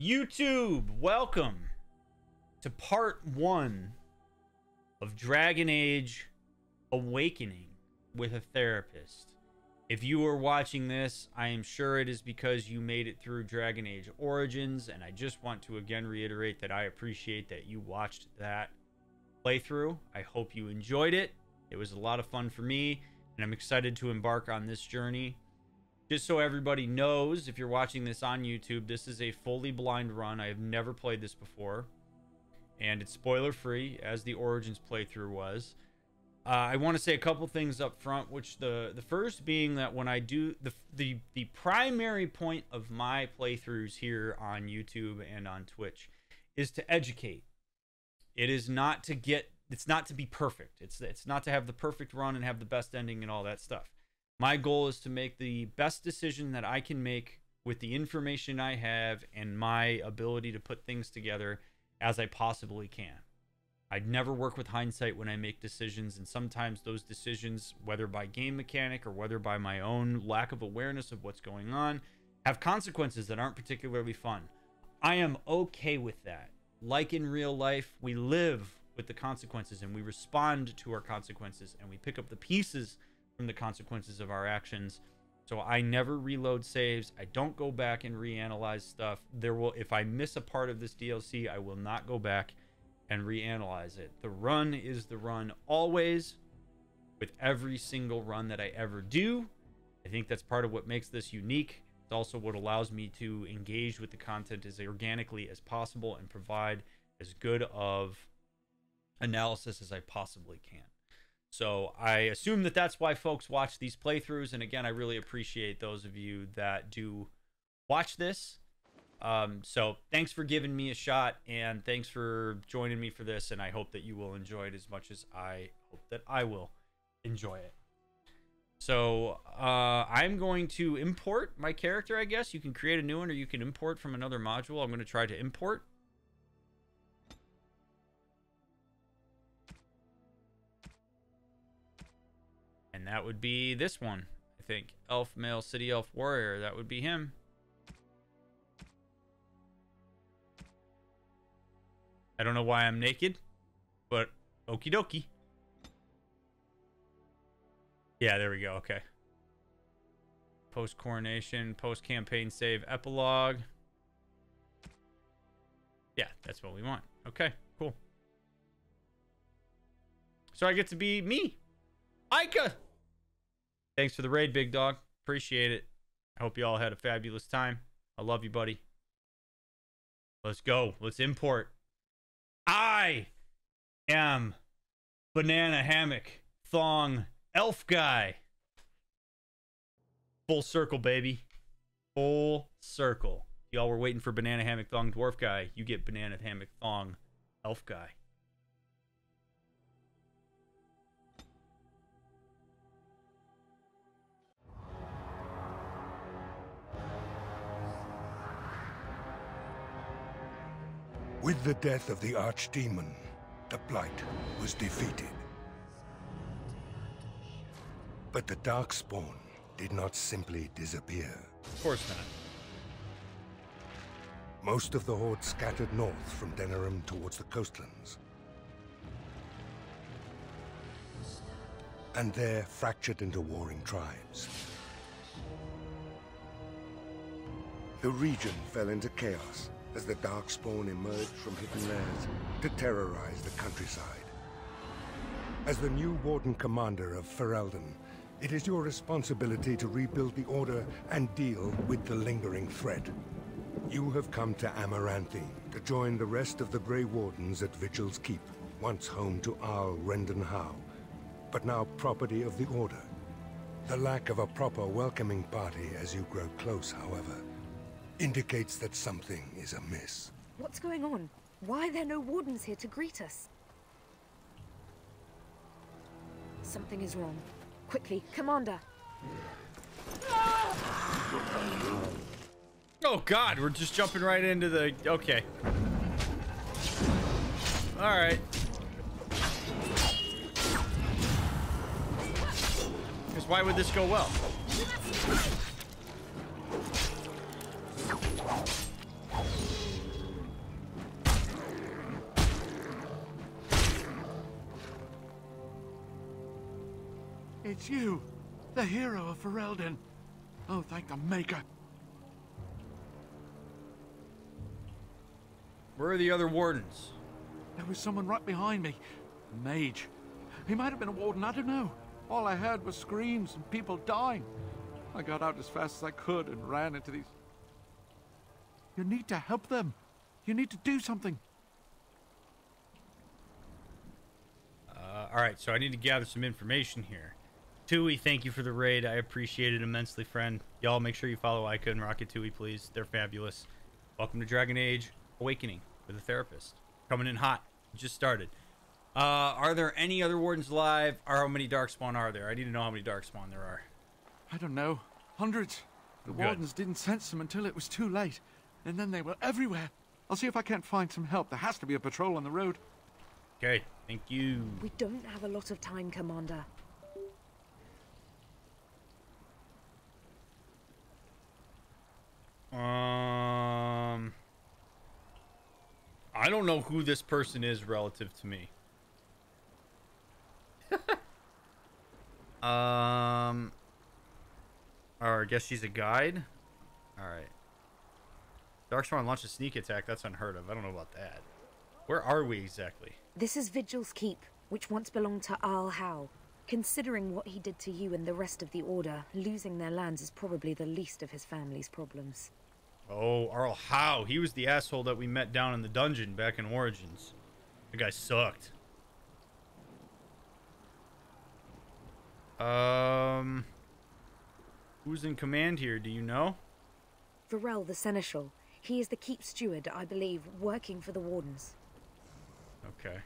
YouTube, welcome to part 1 of Dragon Age Awakening with a Therapist. If you are watching this, I am sure it is because you made it through Dragon Age Origins, and I just want to again reiterate that I appreciate that you watched that playthrough. I hope you enjoyed it. It was a lot of fun for me, and I'm excited to embark on this journey. Just so everybody knows, if you're watching this on YouTube, this is a fully blind run. I have never played this before, and it's spoiler-free, as the Origins playthrough was. I want to say a couple things up front, which the first being that when I do the primary point of my playthroughs here on YouTube and on Twitch is to educate. It is not to get, it's not to be perfect. It's not to have the perfect run and have the best ending and all that stuff. My goal is to make the best decision that I can make with the information I have and my ability to put things together as I possibly can. I'd never work with hindsight when I make decisions, and sometimes those decisions, whether by game mechanic or whether by my own lack of awareness of what's going on, have consequences that aren't particularly fun. I am okay with that. Like in real life, we live with the consequences and we respond to our consequences, and we pick up the pieces from the consequences of our actions. So I never reload saves. I don't go back and reanalyze stuff. If I miss a part of this DLC, I will not go back and reanalyze it. The run is the run always, with every single run that I ever do. I think that's part of what makes this unique. It's also what allows me to engage with the content as organically as possible and provide as good of analysis as I possibly can. So I assume that that's why folks watch these playthroughs. And again, I really appreciate those of you that do watch this. So thanks for giving me a shot, and thanks for joining me for this. And I hope that you will enjoy it as much as I hope that I will enjoy it. So I'm going to import my character, I guess. You can create a new one or you can import from another module. I'm going to try to import. And that would be this one, I think. Elf, male, city elf, warrior. That would be him. I don't know why I'm naked, but okie dokie. Yeah, there we go. Okay. Post-coronation, post-campaign save, epilogue. Yeah, that's what we want. Okay, cool. So I get to be me. Ica! Thanks for the raid, big dog. Appreciate it. I hope you all had a fabulous time. I love you, buddy. Let's go. Let's import. I am Banana Hammock Thong Elf Guy. Full circle, baby. Full circle. Y'all were waiting for Banana Hammock Thong Dwarf Guy. You get Banana Hammock Thong Elf Guy. With the death of the Archdemon, the Blight was defeated. But the Darkspawn did not simply disappear. Of course not. Most of the Horde scattered north from Denerim towards the coastlands. And there fractured into warring tribes. The region fell into chaos as the Darkspawn emerged from hidden lairs to terrorize the countryside. As the new Warden Commander of Ferelden, it is your responsibility to rebuild the Order and deal with the lingering threat. You have come to Amaranthi to join the rest of the Grey Wardens at Vigil's Keep, once home to Arl Rendenhau, but now property of the Order. The lack of a proper welcoming party as you grow close, however, indicates that something is amiss. What's going on? Why are there no wardens here to greet us? Something is wrong. Quickly, Commander! Oh god, we're just jumping right into the... Okay. Alright. Because why would this go well? It's you, the hero of Ferelden. Oh, thank the Maker. Where are the other wardens? There was someone right behind me. A mage. He might have been a warden, I don't know. All I heard was screams and people dying. I got out as fast as I could and ran into these... You need to help them. You need to do something. All right, so I need to gather some information here. Tui, thank you for the raid. I appreciate it immensely, friend. Y'all make sure you follow Ica and Rocket Tui, please. They're fabulous. Welcome to Dragon Age Awakening with a Therapist. Coming in hot. Just started. Are there any other wardens alive? Or how many Darkspawn are there? I need to know how many Darkspawn there are. I don't know. Hundreds. The wardens didn't sense them until it was too late. And then they were everywhere. I'll see if I can't find some help. There has to be a patrol on the road. Okay, thank you. We don't have a lot of time, Commander. I don't know who this person is relative to me. Or I guess she's a guide. All right. Darkspawn launched a sneak attack. That's unheard of. I don't know about that. Where are we exactly? This is Vigil's Keep, which once belonged to Arl Howe. Considering what he did to you and the rest of the Order, losing their lands is probably the least of his family's problems. Oh, Arl Howe. He was the asshole that we met down in the dungeon back in Origins. The guy sucked. Who's in command here? Do you know? Varel the Seneschal. He is the Keep steward, I believe, working for the Wardens. Okay.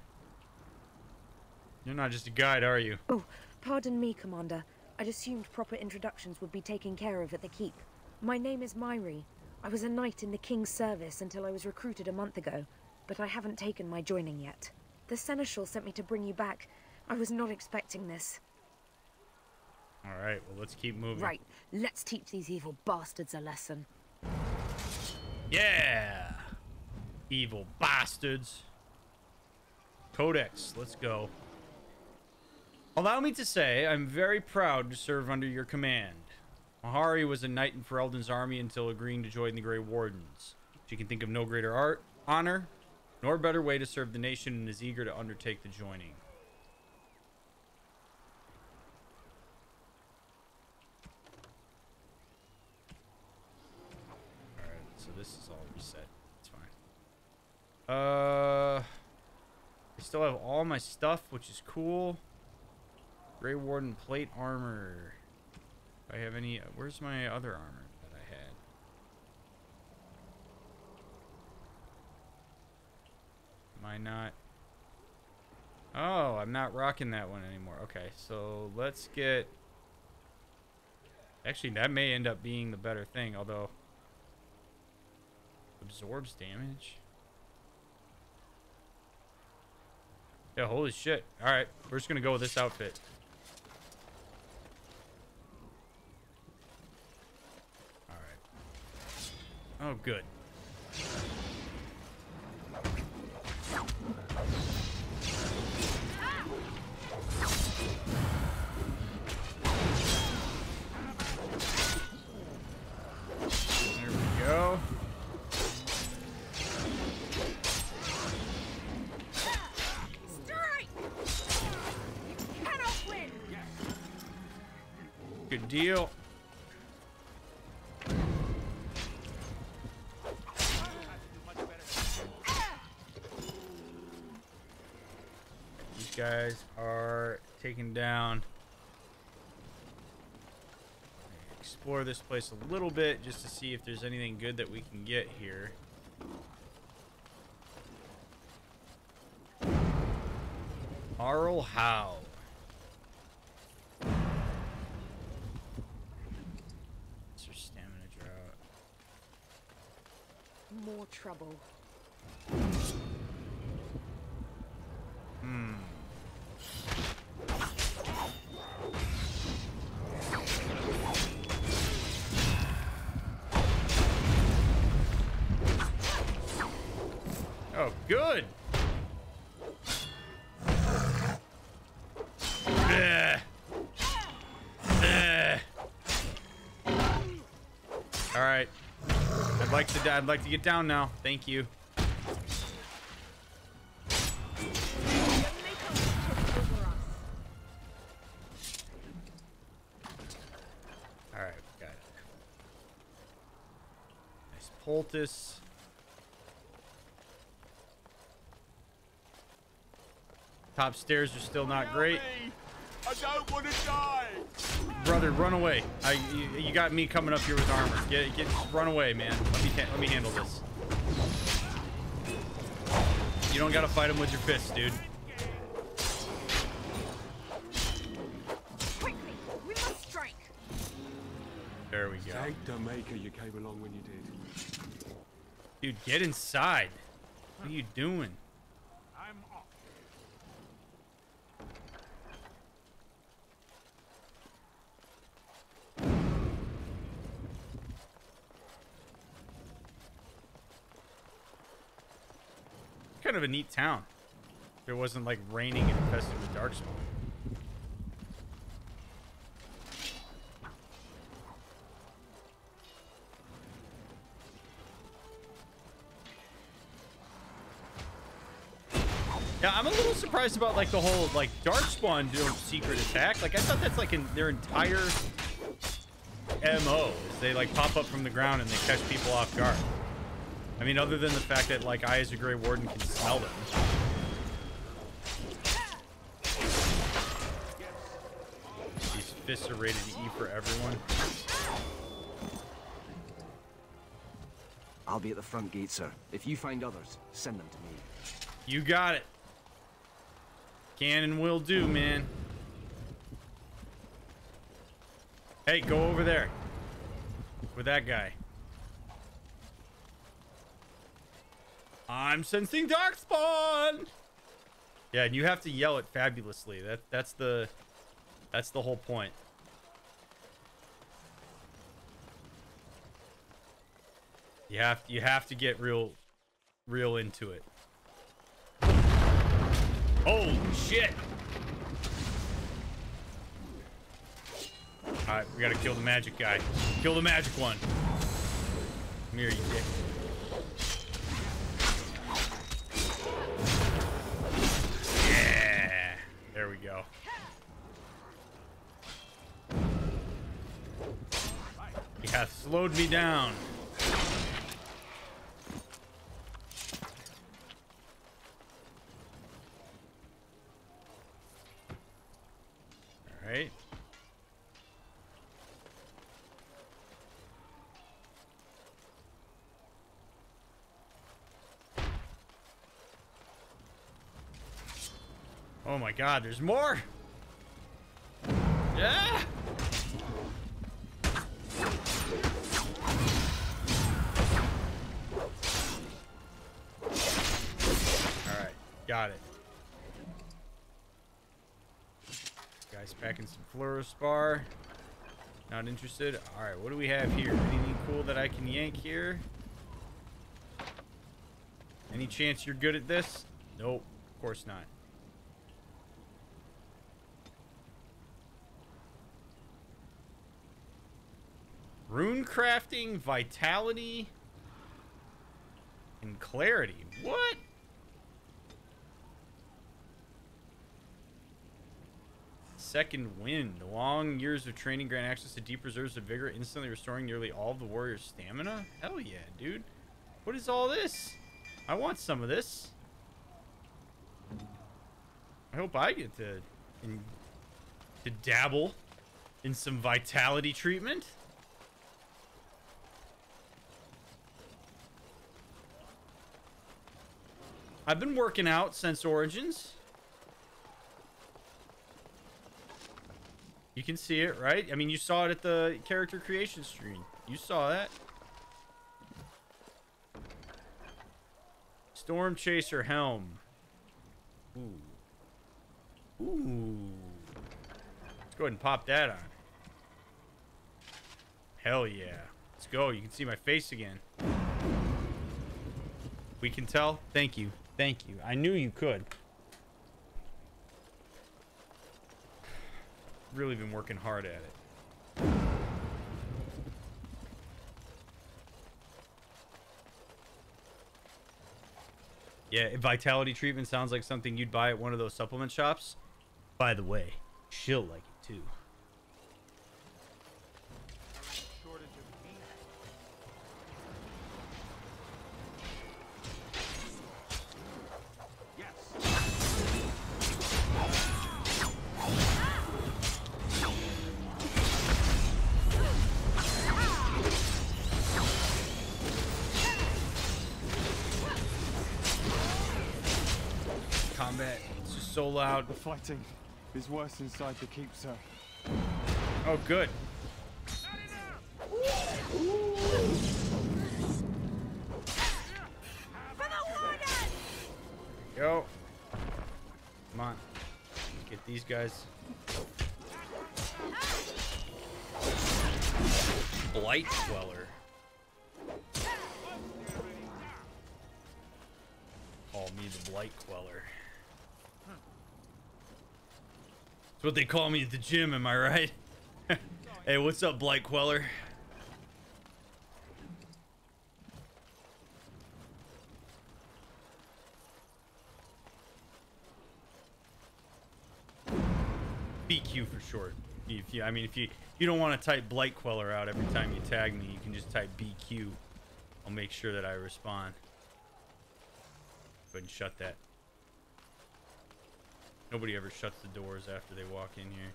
You're not just a guide, are you? Oh, pardon me, Commander. I'd assumed proper introductions would be taken care of at the Keep. My name is Myri. I was a knight in the King's service until I was recruited a month ago, but I haven't taken my joining yet. The Seneschal sent me to bring you back. I was not expecting this. Alright, well, let's keep moving. Right, let's teach these evil bastards a lesson. Yeah! Evil bastards. Codex, let's go. Allow me to say, I'm very proud to serve under your command. Mahari was a knight in Ferelden's army until agreeing to join the Grey Wardens. She can think of no greater honor, nor better way to serve the nation, and is eager to undertake the joining. Alright, so this is all reset. It's fine. I still have all my stuff, which is cool. Grey Warden plate armor. Do I have any... Where's my other armor that I had? Am I not... Oh, I'm not rocking that one anymore. Okay, so let's get... Actually, that may end up being the better thing, although... Absorbs damage. Yeah, holy shit. Alright, we're just gonna go with this outfit. Oh, good. There we go. Strike! You cannot win! Good deal. Guys are taken down. Explore this place a little bit just to see if there's anything good that we can get here. Arl Howe. It's her stamina drought. More trouble. Oh, good. Blech. I'd like to get down now. Thank you. All right, got it. Nice poultice. Top stairs are still not great. I don't want to die. Brother, run away. You got me coming up here with armor. Run away, man. Let me handle this. You don't gotta fight him with your fists, dude. Quickly, we must strike. There we go. Thank the Maker you came along when you did. Dude, get inside. What are you doing? I'm off. Kind of a neat town. If it wasn't like raining and infested with darkspawn. Yeah, I'm a little surprised about like the whole like darkspawn doing secret attack. Like I thought that's like their entire MO is they like pop up from the ground and they catch people off guard. I mean, other than the fact that like I as a Grey Warden can smell them. These fists are rated E for everyone. I'll be at the front gate, sir. If you find others, send them to me. You got it. Can and will do, man. Hey, go over there. With that guy. I'm sensing darkspawn. Yeah, and you have to yell it fabulously. That's the whole point. You have to get real into it. Holy shit! Alright, we gotta kill the magic guy. Kill the magic one. Come here, you dick. Yeah! There we go. He hath slowed me down. Alright. Oh my god, there's more! Yeah! Alright, got it. Guy's packing some fluorospar. Not interested. Alright, what do we have here? Anything cool that I can yank here? Any chance you're good at this? Nope, of course not. Rune crafting, vitality, and clarity. What? Second wind. Long years of training grant access to deep reserves of vigor, instantly restoring nearly all of the warrior's stamina. Hell yeah, dude. What is all this? I want some of this. I hope I get to dabble in some vitality treatment. I've been working out since Origins. You can see it, right? I mean, you saw it at the character creation stream. You saw that. Storm Chaser helm. Ooh. Ooh. Let's go ahead and pop that on. Hell yeah. Let's go. You can see my face again. We can tell? Thank you. Thank you. I knew you could. Really been working hard at it. Yeah, vitality treatment sounds like something you'd buy at one of those supplement shops. By the way, she'll like it too. Combat, it's just so loud. The fighting is worse inside the keep, sir. Oh, good. Yo. Come on. Let's get these guys. Blight Queller. Call me the Blight Queller. That's what they call me at the gym, am I right? Hey, what's up, Blight Queller? BQ for short. If you don't want to type Blight Queller out every time you tag me, you can just type BQ. I'll make sure that I respond. Go ahead and shut that. Nobody ever shuts the doors after they walk in here.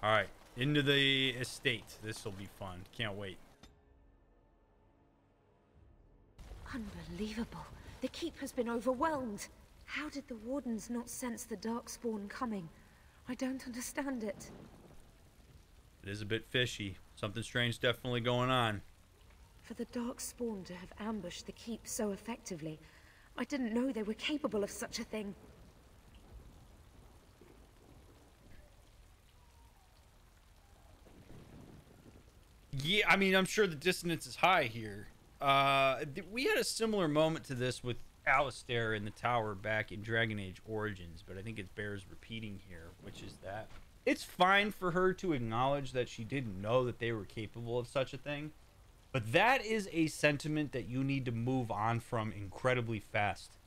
All right, into the estate. This will be fun. Can't wait. Unbelievable. The keep has been overwhelmed. How did the Wardens not sense the Darkspawn coming? I don't understand it. It is a bit fishy. Something strange definitely going on. For the Darkspawn to have ambushed the keep so effectively, I didn't know they were capable of such a thing. Yeah, I mean, I'm sure the dissonance is high here. We had a similar moment to this with Alistair in the tower back in Dragon Age Origins, but I think it bears repeating here, which is that it's fine for her to acknowledge that she didn't know that they were capable of such a thing, but that is a sentiment that you need to move on from incredibly fast,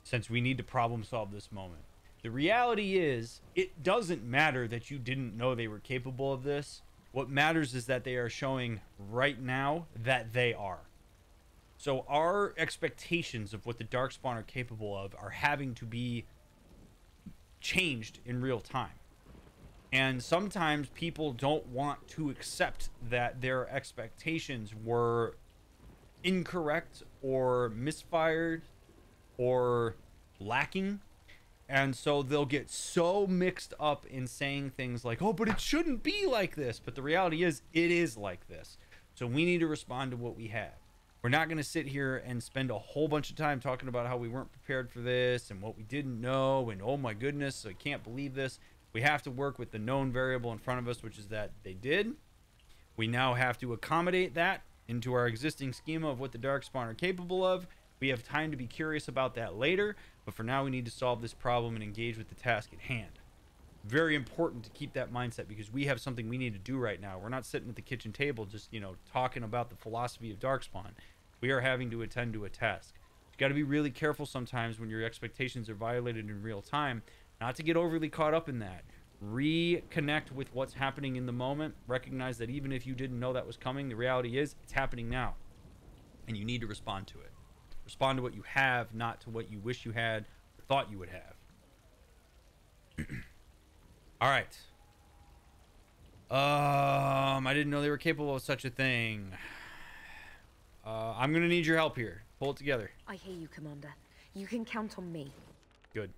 since we need to problem solve this moment. The reality is, it doesn't matter that you didn't know they were capable of this. What matters is that they are showing right now that they are. So our expectations of what the Darkspawn are capable of are having to be changed in real time. And sometimes people don't want to accept that their expectations were incorrect or misfired or lacking. And so they'll get so mixed up in saying things like, oh, but it shouldn't be like this. But the reality is, it is like this. So we need to respond to what we have. We're not going to sit here and spend a whole bunch of time talking about how we weren't prepared for this and what we didn't know. And oh my goodness, I can't believe this. We have to work with the known variable in front of us, which is that they did. We now have to accommodate that into our existing schema of what the Darkspawn are capable of. We have time to be curious about that later, but for now we need to solve this problem and engage with the task at hand. Very important to keep that mindset, because we have something we need to do right now. We're not sitting at the kitchen table just, talking about the philosophy of Darkspawn. We are having to attend to a task. You got to be really careful sometimes when your expectations are violated in real time, not to get overly caught up in that. Reconnect with what's happening in the moment. Recognize that even if you didn't know that was coming, the reality is it's happening now, and you need to respond to it. Respond to what you have, not to what you wish you had or thought you would have. All right. I didn't know they were capable of such a thing. I'm going to need your help here. Pull it together. I hear you, Commander. You can count on me. Good.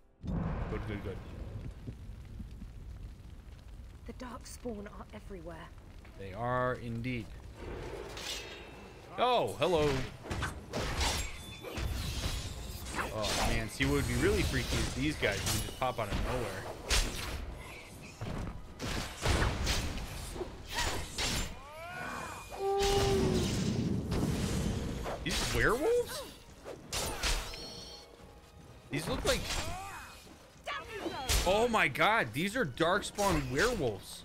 Good. The Darkspawn are everywhere. They are indeed. Oh, hello. Oh man, see, what would be really freaky is these guys who just pop out of nowhere. These werewolves? These look like... Oh my god, these are Darkspawn werewolves.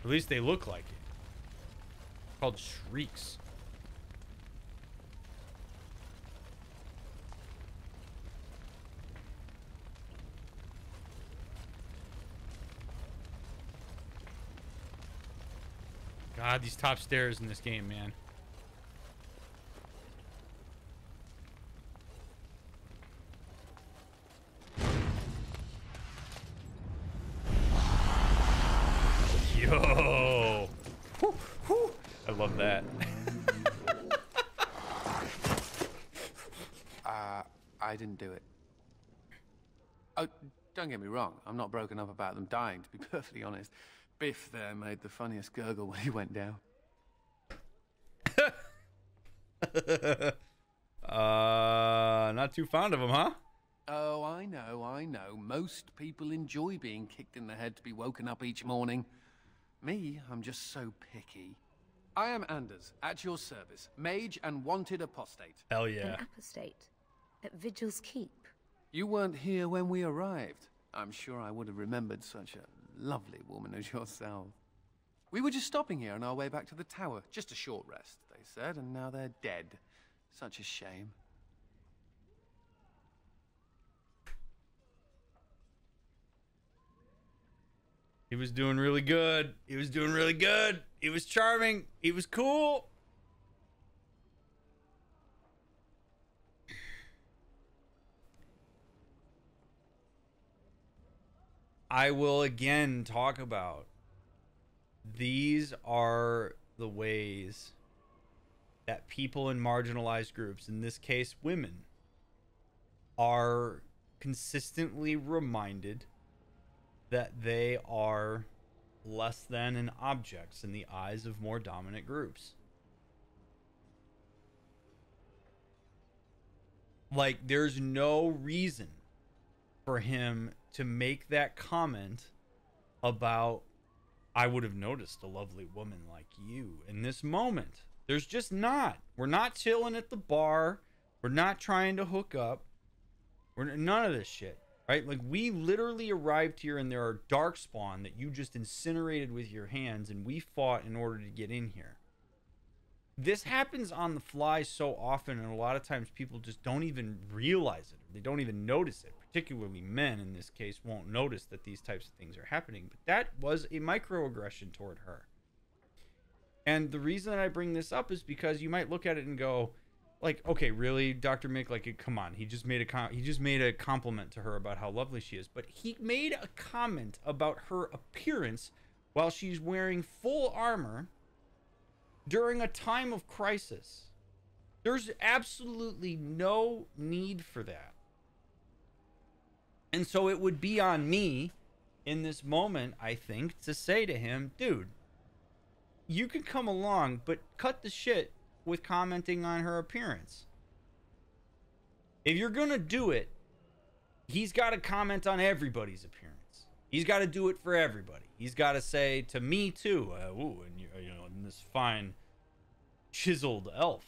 At least they look like it. Called shrieks. God, these top stairs in this game, man. Yo. Whew, whew. I love that. I didn't do it. Oh, don't get me wrong. I'm not broken up about them dying, to be perfectly honest. Biff there made the funniest gurgle when he went down. Not too fond of him, huh? Oh, I know. Most people enjoy being kicked in the head to be woken up each morning. Me, I'm just so picky. I am Anders, at your service, mage and wanted apostate. Hell yeah. An apostate? At Vigil's Keep? You weren't here when we arrived. I'm sure I would have remembered such a lovely woman as yourself. We were just stopping here on our way back to the tower. Just a short rest, they said, and now they're dead. Such a shame. He was doing really good. He was doing really good. He was charming. He was cool. I will again talk about these are the ways that people in marginalized groups, in this case women, are consistently reminded that they are less than and objects in the eyes of more dominant groups. Like, there's no reason for him to make that comment about, I would have noticed a lovely woman like you in this moment. There's just not. We're not chilling at the bar. We're not trying to hook up. We're none of this shit, right? Like, we literally arrived here and there are darkspawn that you just incinerated with your hands, and we fought in order to get in here. This happens on the fly so often, and a lot of times people just don't even realize it. They don't even notice it. Particularly men, in this case, won't notice that these types of things are happening. But that was a microaggression toward her. And the reason that I bring this up is because you might look at it and go, like, okay, really, Dr. Mick, like, come on. He just made a compliment to her about how lovely she is. But he made a comment about her appearance while she's wearing full armor during a time of crisis. There's absolutely no need for that. And so it would be on me in this moment, I think, to say to him, dude, you can come along, but cut the shit with commenting on her appearance. If you're going to do it, he's got to comment on everybody's appearance. He's got to do it for everybody. He's got to say to me too, ooh, and and this fine chiseled elf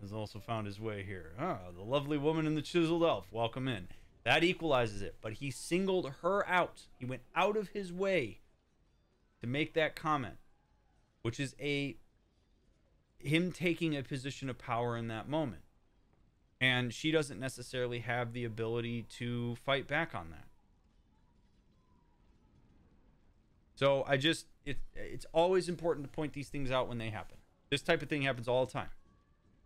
has also found his way here. The lovely woman and the chiseled elf, welcome in. That equalizes it. But he singled her out. He went out of his way to make that comment, which is him taking a position of power in that moment. And she doesn't necessarily have the ability to fight back on that. So it's always important to point these things out when they happen. This type of thing happens all the time.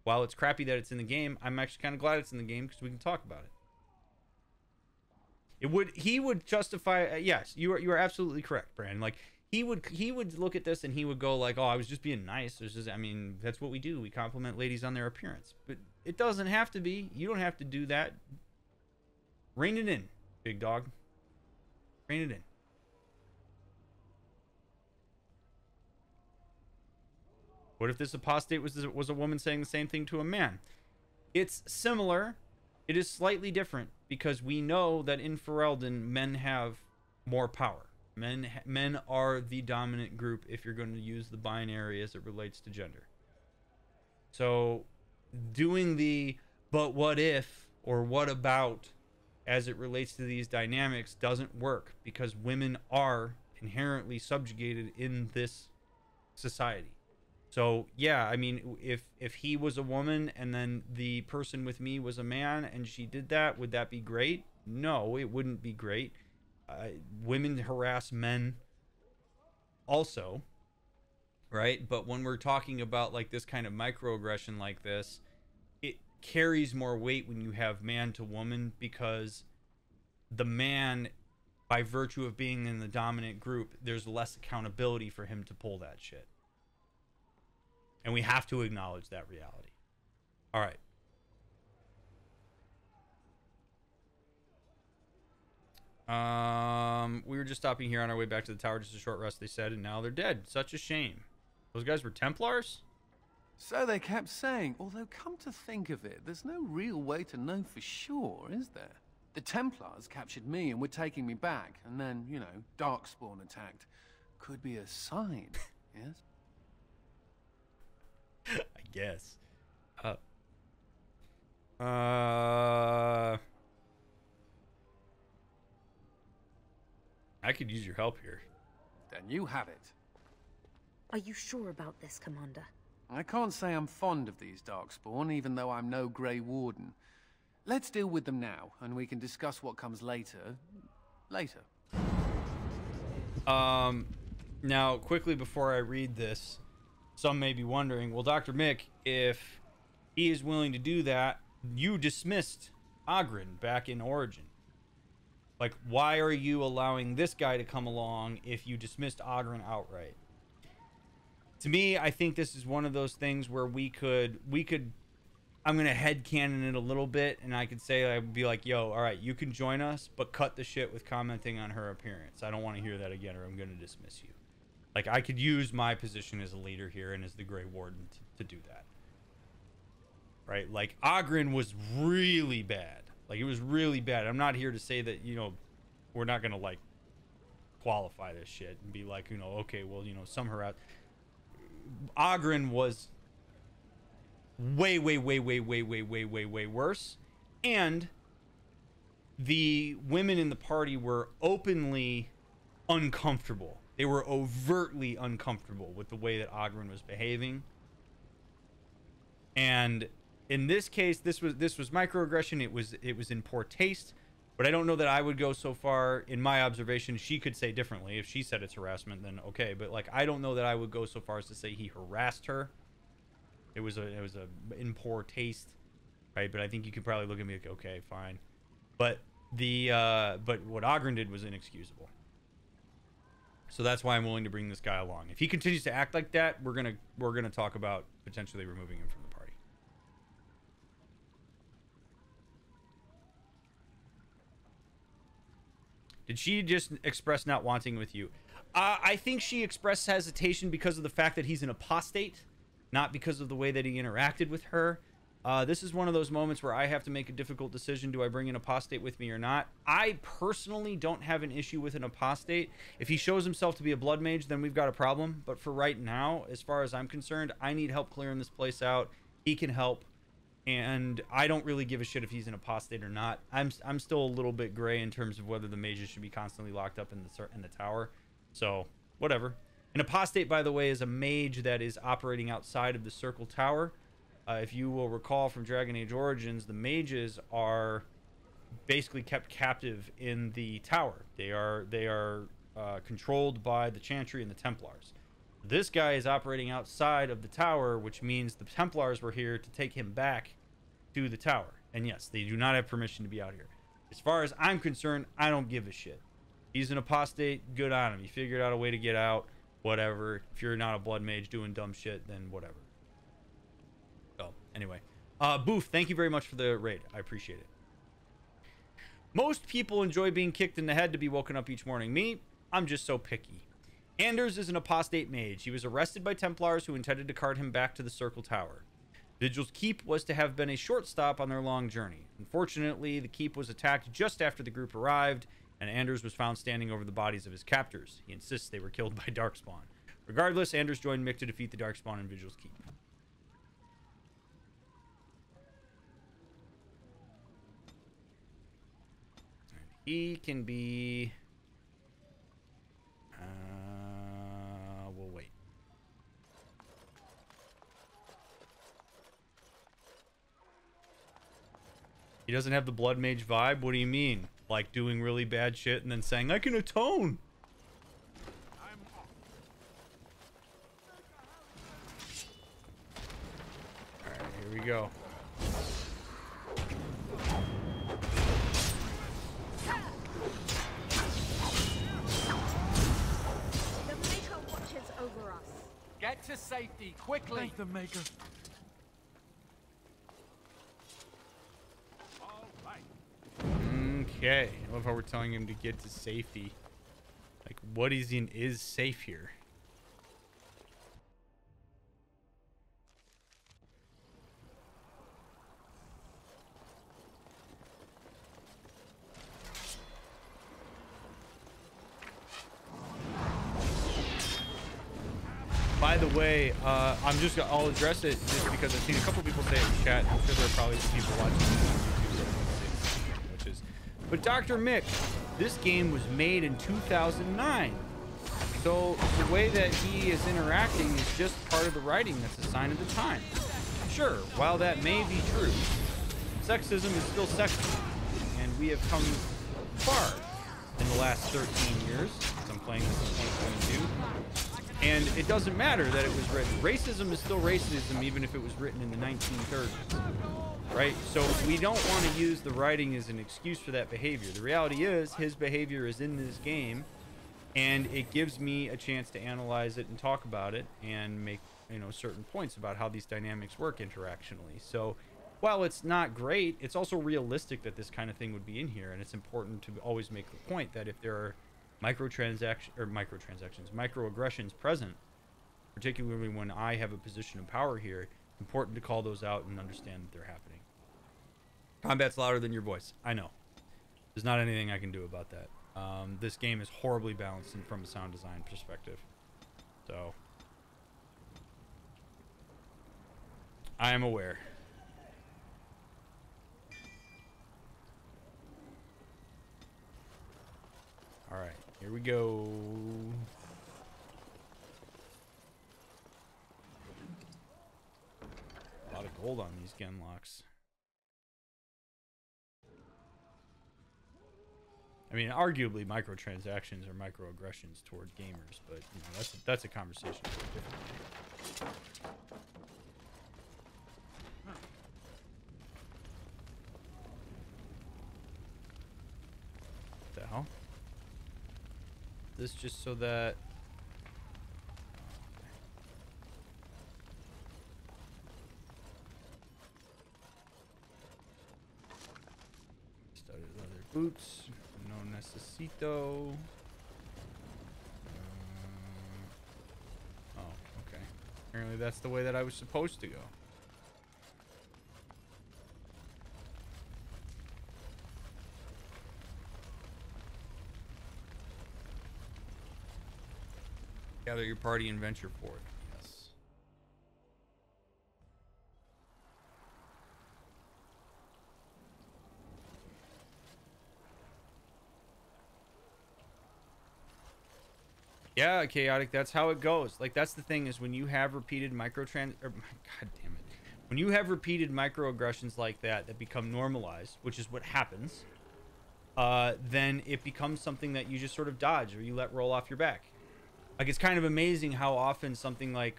While it's crappy that it's in the game, I'm actually kind of glad it's in the game because we can talk about it. He would justify, yes, you are absolutely correct, Brandon. Like, he would look at this and he would go like, oh, I was just being nice. That's what we do. We compliment ladies on their appearance. But it doesn't have to be. You don't have to do that. Rein it in, big dog. Rein it in. What if this apostate was a woman saying the same thing to a man? It's similar. It is slightly different because we know that in Ferelden, men have more power. Men are the dominant group if you're going to use the binary as it relates to gender. So doing the but what if or what about as it relates to these dynamics doesn't work because women are inherently subjugated in this society. So yeah, I mean, if he was a woman and then the person with me was a man and she did that, would that be great? No, it wouldn't be great. Women harass men also, right? But when we're talking about like this kind of microaggression like this, it carries more weight when you have man to woman, because the man, by virtue of being in the dominant group, there's less accountability for him to pull that shit. And we have to acknowledge that reality. All right. We were just stopping here on our way back to the tower, just a short rest, they said, and now they're dead. Such a shame. Those guys were Templars? So they kept saying, although come to think of it, there's no real way to know for sure, is there? The Templars captured me and were taking me back, and then, you know, Darkspawn attacked. Could be a sign, yes? I guess. I could use your help here. Then you have it. Are you sure about this, Commander? I can't say I'm fond of these Darkspawn, even though I'm no Grey Warden. Let's deal with them now, and we can discuss what comes later. Later. Now, quickly before I read this, some may be wondering, well, Dr. Mick, if he is willing to do that, you dismissed Ogren back in Origin. Like, why are you allowing this guy to come along if you dismissed Ogren outright? To me, I think this is one of those things where we could, I'm going to headcanon it a little bit, and I could say, I would be like, yo, all right, you can join us, but cut the shit with commenting on her appearance. I don't want to hear that again, or I'm going to dismiss you. Like, I could use my position as a leader here and as the Grey Warden to do that. Right? Like, Ogren was really bad. Like, it was really bad. I'm not here to say that, you know, we're not going to, like, qualify this shit and be like, you know, okay, well, you know, some harass. Ogren was way worse. And the women in the party were openly uncomfortable. They were overtly uncomfortable with the way that Ogren was behaving. And in this case, this was microaggression. It was in poor taste, but I don't know that I would go so far. In my observation, she could say differently. If she said it's harassment, then okay. But like, I don't know that I would go so far as to say he harassed her. It was in poor taste, right? But I think you could probably look at me like, okay, fine. But but what Ogren did was inexcusable. So that's why I'm willing to bring this guy along. If he continues to act like that, we're gonna talk about potentially removing him from the party. Did she just express not wanting with you? I think she expressed hesitation because of the fact that he's an apostate, not because of the way that he interacted with her. This is one of those moments where I have to make a difficult decision. Do I bring an apostate with me or not? I personally don't have an issue with an apostate. If he shows himself to be a blood mage, then we've got a problem. But for right now, as far as I'm concerned, I need help clearing this place out. He can help. And I don't really give a shit if he's an apostate or not. I'm still a little bit gray in terms of whether the mages should be constantly locked up in the tower. So, whatever. An apostate, by the way, is a mage that is operating outside of the Circle Tower. If you will recall from Dragon Age Origins, the mages are basically kept captive in the tower. They are controlled by the Chantry and the Templars. This guy is operating outside of the tower, which means the Templars were here to take him back to the tower. And yes, they do not have permission to be out here. As far as I'm concerned, I don't give a shit. He's an apostate, good on him. He figured out a way to get out, whatever. If you're not a blood mage doing dumb shit, then whatever. So, anyway. Boof, thank you very much for the raid. I appreciate it. Most people enjoy being kicked in the head to be woken up each morning. Me, I'm just so picky. Anders is an apostate mage. He was arrested by Templars who intended to cart him back to the Circle Tower. Vigil's keep was to have been a short stop on their long journey. Unfortunately, the keep was attacked just after the group arrived, and Anders was found standing over the bodies of his captors. He insists they were killed by Darkspawn. Regardless, Anders joined Mick to defeat the Darkspawn in Vigil's keep. He can be... He doesn't have the blood mage vibe. What do you mean? Like doing really bad shit and then saying, I can atone. All right, here we go. The Maker watches over us. Get to safety, quickly! Thank the Maker. Okay. I love how we're telling him to get to safety. Like, what is safe here? By the way, I'll address it just because I've seen a couple people say it in chat. I'm sure there are probably some people watching this on YouTube, which is. But Dr. Mick, this game was made in 2009. So the way that he is interacting is just part of the writing that's a sign of the time. Sure, while that may be true, sexism is still sexism. And we have come far in the last 13 years, since I'm playing this in 2022. And it doesn't matter that it was written. Racism is still racism, even if it was written in the 1930s. Right? So we don't want to use the writing as an excuse for that behavior. The reality is, his behavior is in this game, and it gives me a chance to analyze it and talk about it and make, certain points about how these dynamics work interactionally. So while it's not great, it's also realistic that this kind of thing would be in here, and it's important to always make the point that if there are microaggressions present, particularly when I have a position of power here, it's important to call those out and understand that they're happening. Combat's louder than your voice. I know. There's not anything I can do about that. This game is horribly balanced from a sound design perspective. So, I am aware. All right, here we go. A lot of gold on these gun locks. I mean, arguably, microtransactions are microaggressions toward gamers, but that's a conversation for a different day. What the hell? This just so that studded leather boots, no necesito. Oh, okay. Apparently that's the way that I was supposed to go. Gather your party and venture forth. Yes. Yeah, chaotic. That's how it goes. Like, that's the thing, is when you have repeated God damn it. When you have repeated microaggressions like that become normalized, which is what happens, then it becomes something that you just sort of dodge or you let roll off your back. Like, it's kind of amazing how often something like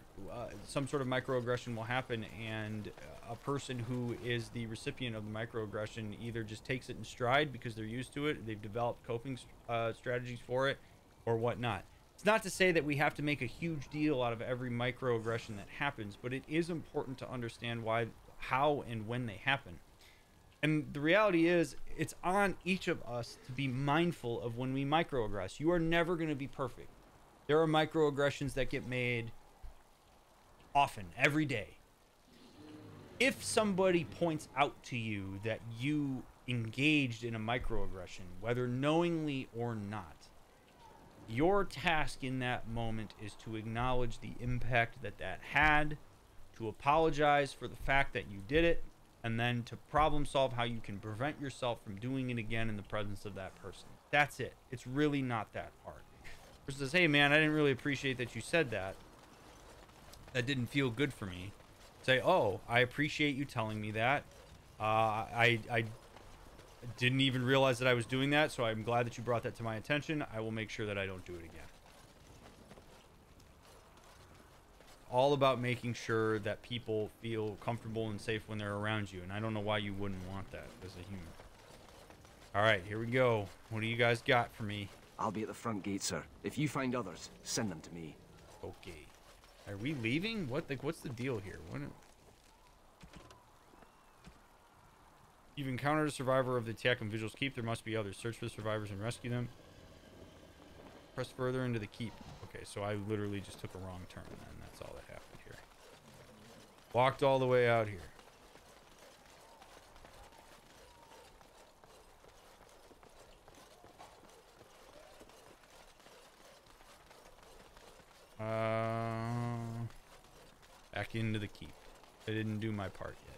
some sort of microaggression will happen, and a person who is the recipient of the microaggression either just takes it in stride because they're used to it, they've developed coping strategies for it, or whatnot. It's not to say that we have to make a huge deal out of every microaggression that happens, but it is important to understand why, how, and when they happen. And the reality is, it's on each of us to be mindful of when we microaggress. You are never going to be perfect. There are microaggressions that get made often, every day. If somebody points out to you that you engaged in a microaggression, whether knowingly or not, your task in that moment is to acknowledge the impact that had, to apologize for the fact that you did it, and then to problem solve how you can prevent yourself from doing it again in the presence of that person. That's it. It's really not that hard. Says, hey man, I didn't really appreciate that you said that. That didn't feel good for me. Say, oh, I appreciate you telling me that. I didn't even realize that I was doing that, so I'm glad that you brought that to my attention. I will make sure that I don't do it again. All about making sure that people feel comfortable and safe when they're around you, and I don't know why you wouldn't want that as a human. All right, here we go. What do you guys got for me? I'll be at the front gate, sir. If you find others, send them to me. Okay. Are we leaving? What's the deal here? You've encountered a survivor of the attack on Vigil's Keep. There must be others. Search for the survivors and rescue them. Press further into the keep. Okay, so I literally just took a wrong turn, and that's all that happened here. Walked all the way out here. Back into the keep. I didn't do my part yet.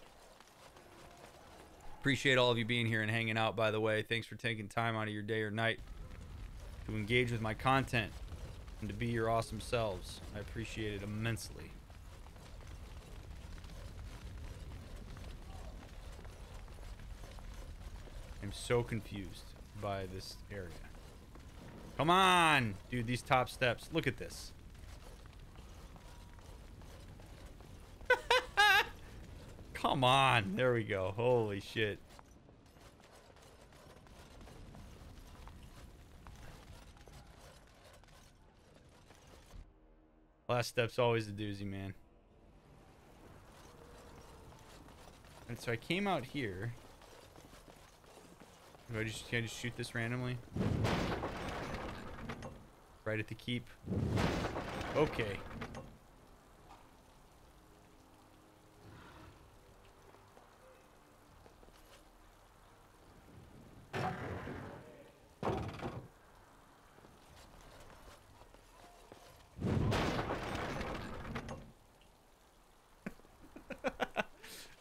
Appreciate all of you being here and hanging out, by the way. Thanks for taking time out of your day or night to engage with my content and to be your awesome selves. I appreciate it immensely. I'm so confused by this area. Come on! Dude, these top steps. Look at this. Come on. There we go. Holy shit. Last step's always a doozy, man. And so I came out here. Can I just shoot this randomly? Right at the keep. Okay.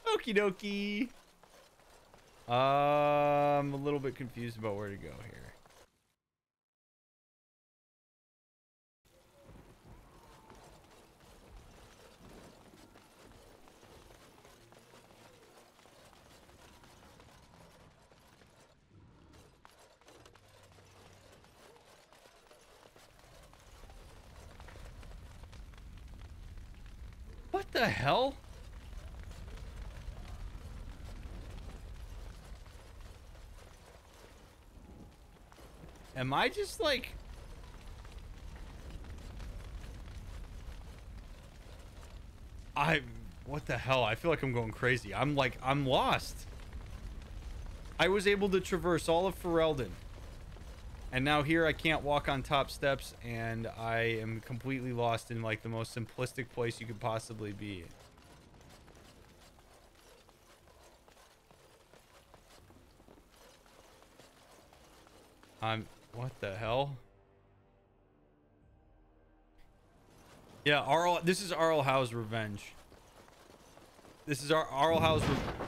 Okie dokie. I'm a little bit confused about where to go here. What the hell? Am I just like... What the hell? I feel like I'm going crazy. I'm lost. I was able to traverse all of Ferelden. And now here I can't walk on top steps, and I am completely lost in like the most simplistic place you could possibly be. What the hell? Yeah, this is Arl Howe's revenge. This is Arl Howe's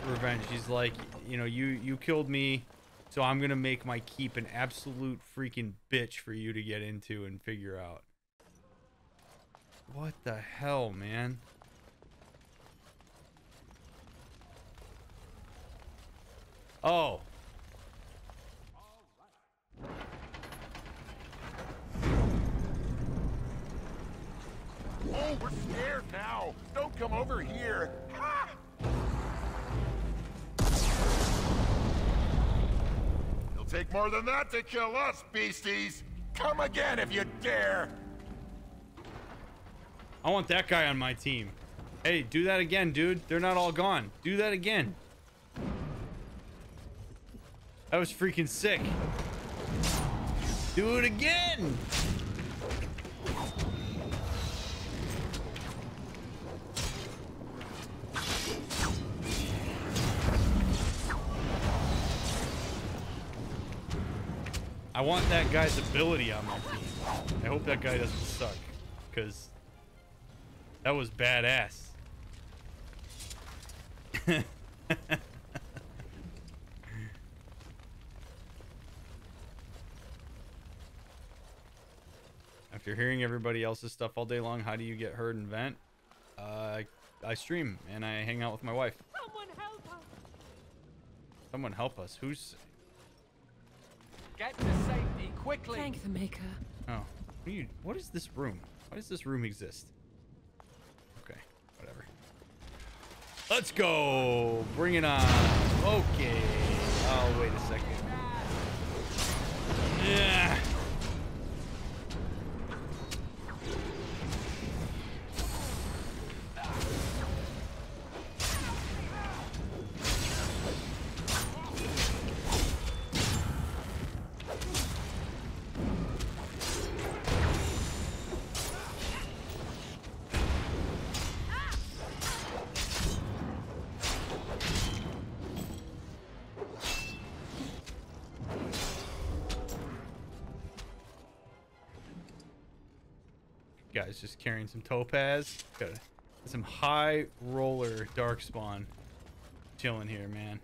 revenge. He's like, you know, you killed me, so I'm gonna make my keep an absolute freaking bitch for you to get into and figure out. What the hell, man? Oh. Oh, we're scared now. Don't come over here. Ha! It'll take more than that to kill us, beasties. Come again if you dare. I want that guy on my team. Hey, do that again, dude. They're not all gone. Do that again. That was freaking sick. Do it again. I want that guy's ability on my team. I hope that guy doesn't suck, because that was badass. After hearing everybody else's stuff all day long, how do you get heard and vent? I stream and I hang out with my wife. Someone help us! Someone help us. Who's... Get to safety quickly. Thank the Maker. Oh, what is this room? Why does this room exist? Okay, whatever. Let's go. Bring it on. Okay. Oh, wait a second. Yeah. Guys just carrying some topaz. Got some high roller darkspawn chilling here, man.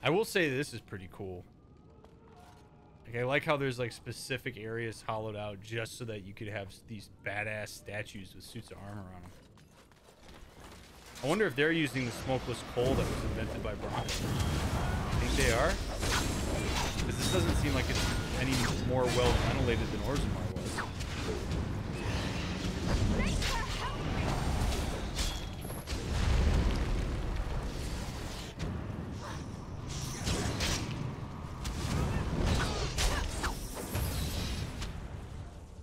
I will say this is pretty cool. Like, I like how there's like specific areas hollowed out just so that you could have these badass statues with suits of armor on them. I wonder if they're using the smokeless coal that was invented by Brian. I think they are? Because this doesn't seem like it's any more well ventilated than Orzammar was.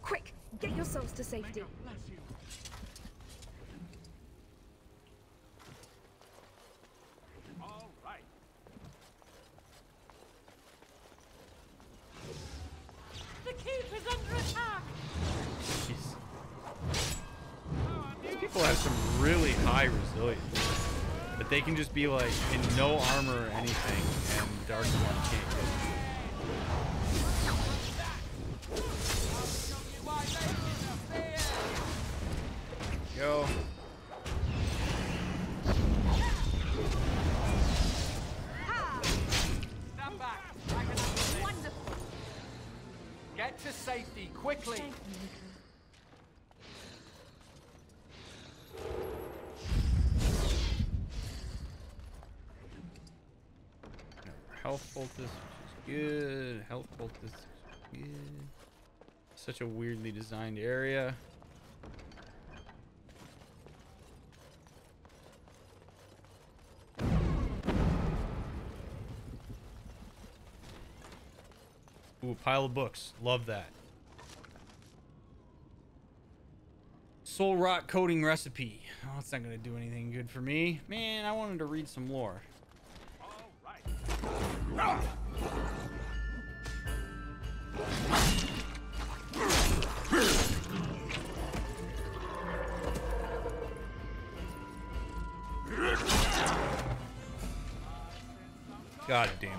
Quick, get yourselves to safety. People have some really high resilience, but they can just be like in no armor or anything, and Darkspawn can't get. Go. Stand back. Wonderful. Get to safety quickly. Health poultice, which is good. Health poultice, which is good. Such a weirdly designed area. Ooh, a pile of books. Love that. Soul rot coating recipe. Oh, it's not gonna do anything good for me. Man, I wanted to read some lore. God damn it.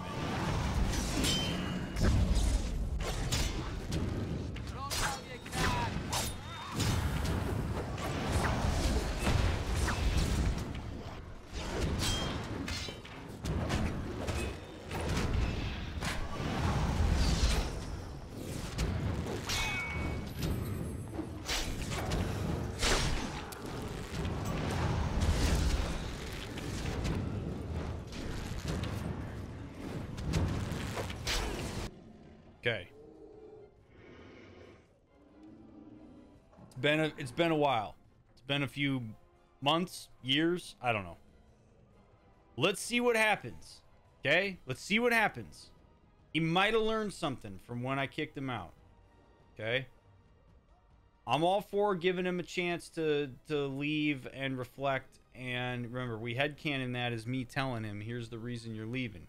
Okay. It's been a while. It's been a few months, years, I don't know. Let's see what happens. Okay? Let's see what happens. He might have learned something from when I kicked him out. Okay? I'm all for giving him a chance to leave and reflect, and remember, we headcanon that as me telling him, here's the reason you're leaving.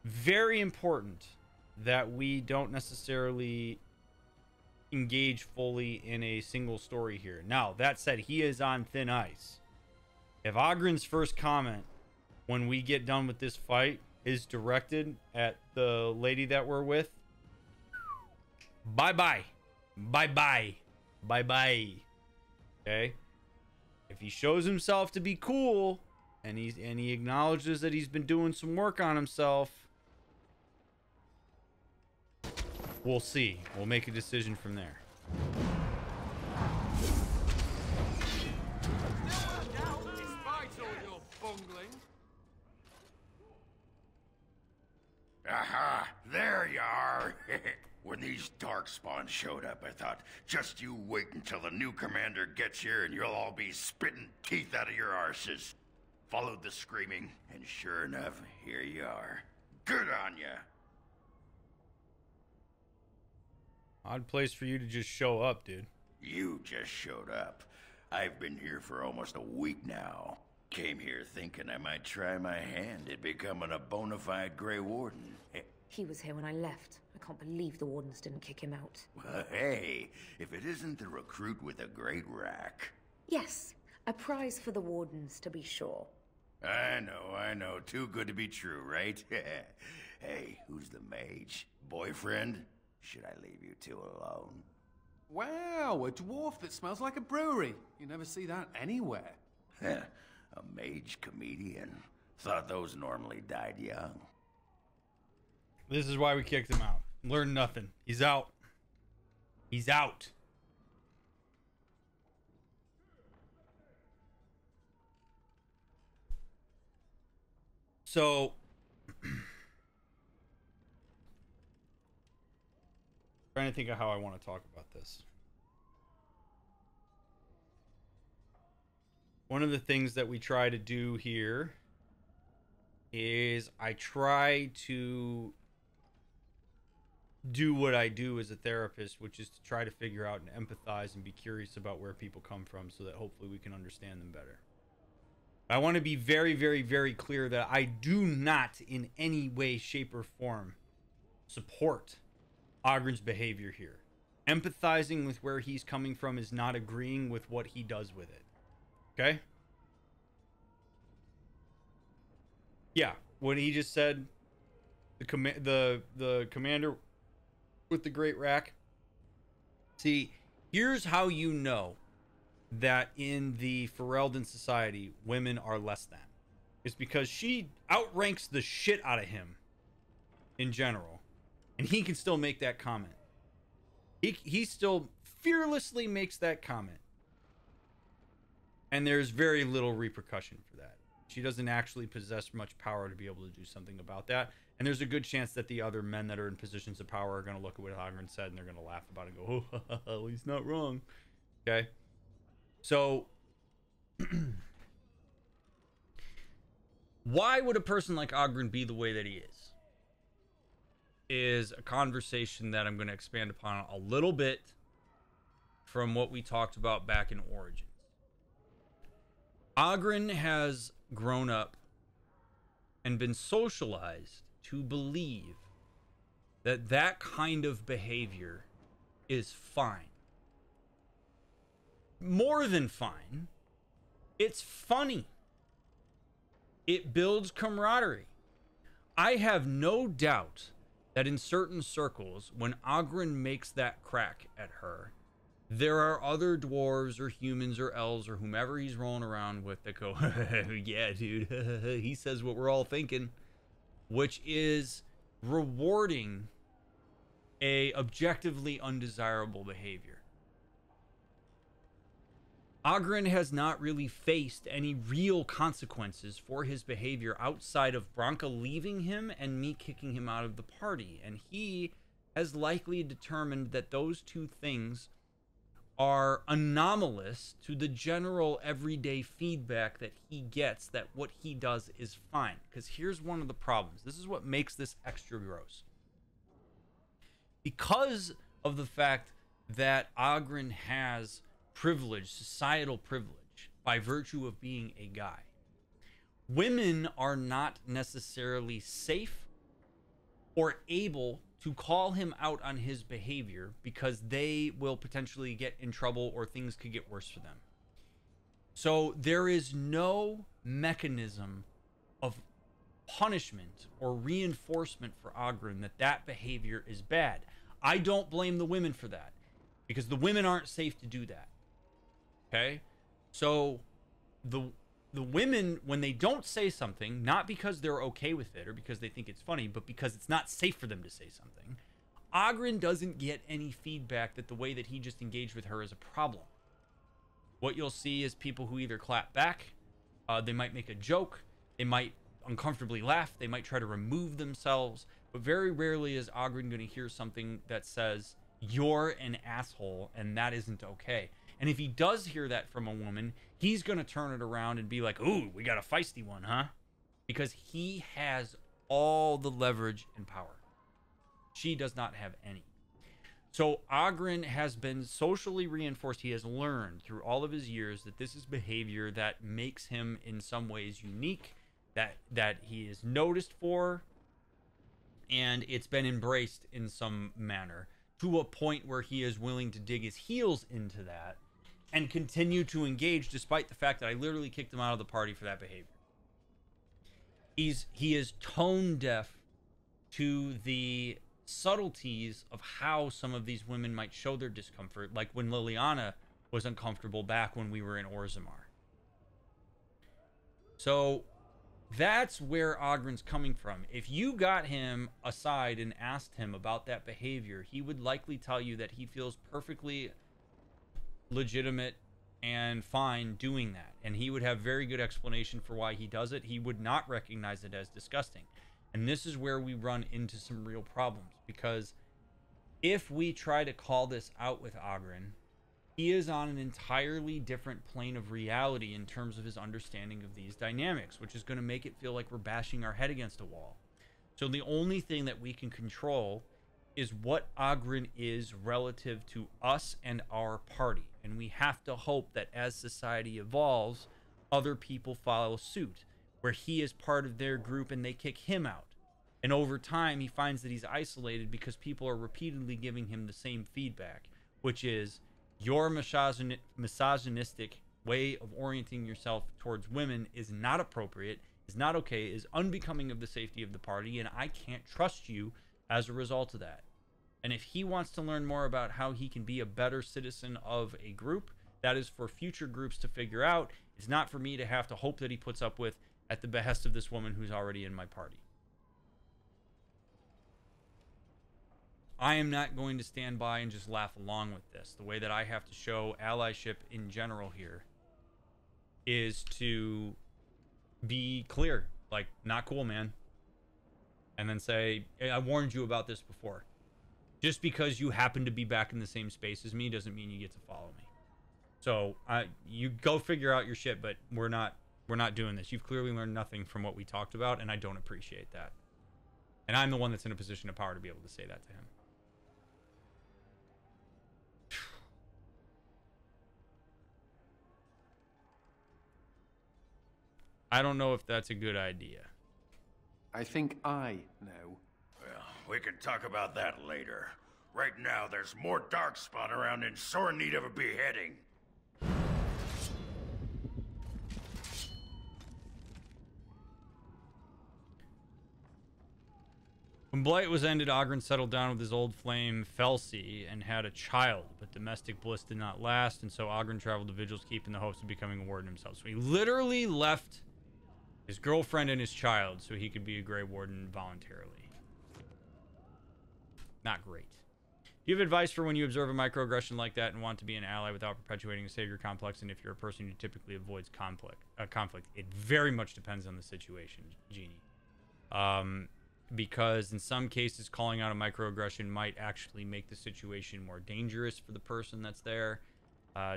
Very important that we don't necessarily engage fully in a single story here. Now, that said, he is on thin ice. If Ogren's first comment when we get done with this fight is directed at the lady that we're with, bye-bye. Bye-bye. Bye-bye. Okay? If he shows himself to be cool and he acknowledges that he's been doing some work on himself, we'll see. We'll make a decision from there. bungling. Aha! There you are! When these darkspawn showed up, I thought, just you wait until the new commander gets here and you'll all be spitting teeth out of your arses. Followed the screaming, and sure enough, here you are. Good on ya! Odd place for you to just show up, dude. You just showed up. I've been here for almost a week now. Came here thinking I might try my hand at becoming a bona fide Grey Warden. He was here when I left. I can't believe the Wardens didn't kick him out. Well, hey, if it isn't the recruit with a great rack. Yes, a prize for the Wardens, to be sure. I know. Too good to be true, right? Hey, who's the mage? Boyfriend? Should I leave you two alone? Wow, a dwarf that smells like a brewery. You never see that anywhere. A mage comedian. Thought those normally died young. This is why we kicked him out. Learned nothing. He's out. He's out. So, trying to think of how I want to talk about this. One of the things that we try to do here is I try to do what I do as a therapist, which is to try to figure out and empathize and be curious about where people come from so that hopefully we can understand them better. I want to be very, very, very clear that I do not in any way, shape, or form support Ogren's behavior here. Empathizing with where he's coming from is not agreeing with what he does with it. Okay? Yeah, what he just said, the commander with the great rack. See, here's how you know that in the Ferelden society, women are less than. It's because she outranks the shit out of him in general. And he can still make that comment. He still fearlessly makes that comment. And there's very little repercussion for that. She doesn't actually possess much power to be able to do something about that. And there's a good chance that the other men that are in positions of power are going to look at what Ogren said and they're going to laugh about it and go, oh, he's not wrong. Okay? So, why would a person like Ogren be the way that he is a conversation that I'm going to expand upon a little bit from what we talked about back in Origins. Ogren has grown up and been socialized to believe that that kind of behavior is fine. More than fine. It's funny. It builds camaraderie. I have no doubt that in certain circles, when Ogren makes that crack at her, there are other dwarves or humans or elves or whomever he's rolling around with that go, yeah, dude, he says what we're all thinking, which is rewarding a objectively undesirable behavior. Ogren has not really faced any real consequences for his behavior outside of Branka leaving him and me kicking him out of the party. And he has likely determined that those two things are anomalous to the general everyday feedback that he gets that what he does is fine. Because here's one of the problems. This is what makes this extra gross. Because of the fact that Ogren has privilege, societal privilege, by virtue of being a guy, women are not necessarily safe or able to call him out on his behavior because they will potentially get in trouble or things could get worse for them. So there is no mechanism of punishment or reinforcement for Ogren that that behavior is bad. I don't blame the women for that because the women aren't safe to do that. Okay? So the women, when they don't say something, not because they're okay with it or because they think it's funny, but because it's not safe for them to say something, Ogren doesn't get any feedback that the way that he just engaged with her is a problem. What you'll see is people who either clap back They might make a joke. They might uncomfortably laugh. They might try to remove themselves. But very rarely is Ogren going to hear something that says, you're an asshole, and that isn't okay. And if he does hear that from a woman, he's going to turn it around and be like, ooh, we got a feisty one, huh? Because he has all the leverage and power. She does not have any. So Ogren has been socially reinforced. He has learned through all of his years that this is behavior that makes him in some ways unique, that he is noticed for, and it's been embraced in some manner to a point where he is willing to dig his heels into that and continue to engage despite the fact that I literally kicked him out of the party for that behavior. He is tone deaf to the subtleties of how some of these women might show their discomfort, like when Liliana was uncomfortable back when we were in Orzammar. So that's where Ogren's coming from. If you got him aside and asked him about that behavior, he would likely tell you that he feels perfectly legitimate and fine doing that, and he would have very good explanation for why he does it. He would not recognize it as disgusting. And this is where we run into some real problems, because if we try to call this out with Ogren, he is on an entirely different plane of reality in terms of his understanding of these dynamics, which is going to make it feel like we're bashing our head against a wall. So the only thing that we can control is what Ogren is relative to us and our party. And we have to hope that as society evolves, other people follow suit, where he is part of their group and they kick him out. And over time, he finds that he's isolated because people are repeatedly giving him the same feedback, which is, your misogynistic way of orienting yourself towards women is not appropriate, is not okay, is unbecoming of the safety of the party, and I can't trust you as a result of that. And if he wants to learn more about how he can be a better citizen of a group, that is for future groups to figure out. It's not for me to have to hope that he puts up with at the behest of this woman who's already in my party. I am not going to stand by and just laugh along with this. The way that I have to show allyship in general here is to be clear. Like, not cool, man. And then say, hey, I warned you about this before. Just because you happen to be back in the same space as me doesn't mean you get to follow me. So you go figure out your shit, but we're not doing this. You've clearly learned nothing from what we talked about, and I don't appreciate that. And I'm the one that's in a position of power to be able to say that to him. I don't know if that's a good idea. I think I know. Well, we can talk about that later. Right now, there's more darkspawn around in sore need of a beheading. When Blight was ended, Ogren settled down with his old flame, Felsi, and had a child, but domestic bliss did not last, and so Ogren traveled to Vigil's Keep in the hopes of becoming a warden himself. So he literally left his girlfriend and his child so he could be a Grey Warden voluntarily. Not great. Do you have advice for when you observe a microaggression like that and want to be an ally without perpetuating a savior complex, and if you're a person who typically avoids conflict? It very much depends on the situation, Jeannie. Because in some cases, calling out a microaggression might actually make the situation more dangerous for the person that's there.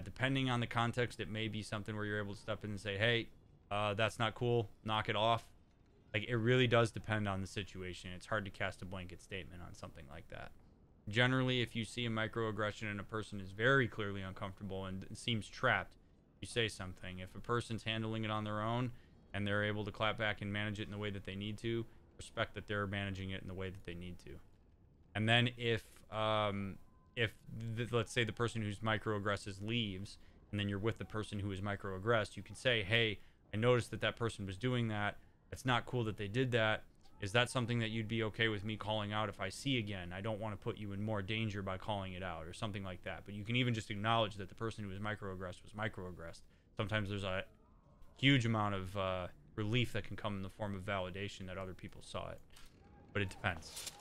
Depending on the context, it may be something where you're able to step in and say, hey, that's not cool, knock it off. Like, it really does depend on the situation. It's hard to cast a blanket statement on something like that. Generally, if you see a microaggression and a person is very clearly uncomfortable and seems trapped, you say something. If a person's handling it on their own and they're able to clap back and manage it in the way that they need to, respect that they're managing it in the way that they need to. And then if let's say the person who's microaggresses leaves, and then you're with the person who is microaggressed, you can say, hey, I noticed that person was doing that. It's not cool that they did that. Is that something that you'd be okay with me calling out if I see again? I don't want to put you in more danger by calling it out, or something like that. But you can even just acknowledge that the person who was microaggressed. Sometimes there's a huge amount of relief that can come in the form of validation that other people saw it. But it depends.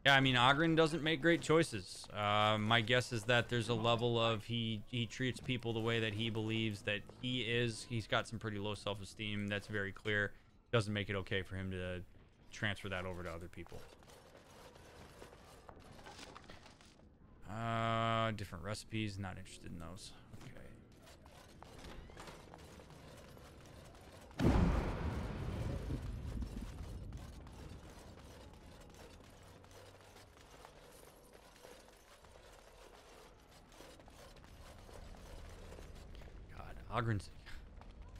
Yeah, I mean, Ogren doesn't make great choices. My guess is that there's a level of he treats people the way that he believes that he is. He's got some pretty low self-esteem. That's very clear. Doesn't make it okay for him to transfer that over to other people. Different recipes. Not interested in those. Okay.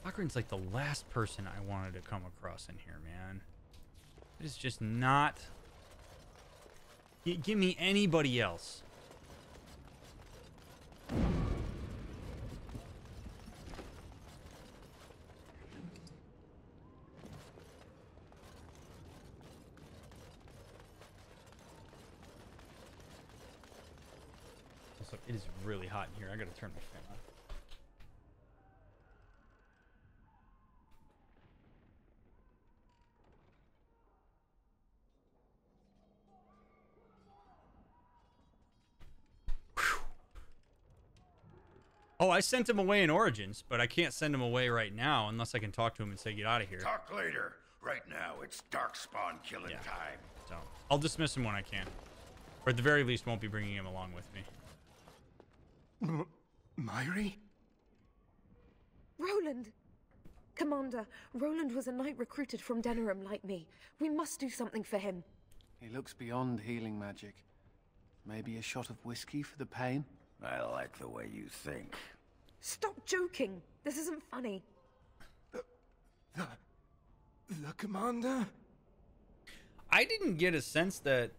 Ogren's like the last person I wanted to come across in here, man. It is just not... Give me anybody else. Also, it is really hot in here. I gotta turn my fan on. Oh, I sent him away in Origins, but I can't send him away right now unless I can talk to him and say, get out of here. Talk later. Right now, it's Darkspawn killing time. So, I'll dismiss him when I can. Or at the very least, won't be bringing him along with me. Myri? Roland! Commander, Roland was a knight recruited from Denerim like me. We must do something for him. He looks beyond healing magic. Maybe a shot of whiskey for the pain? I like the way you think. Stop joking. This isn't funny. The commander? I didn't get a sense that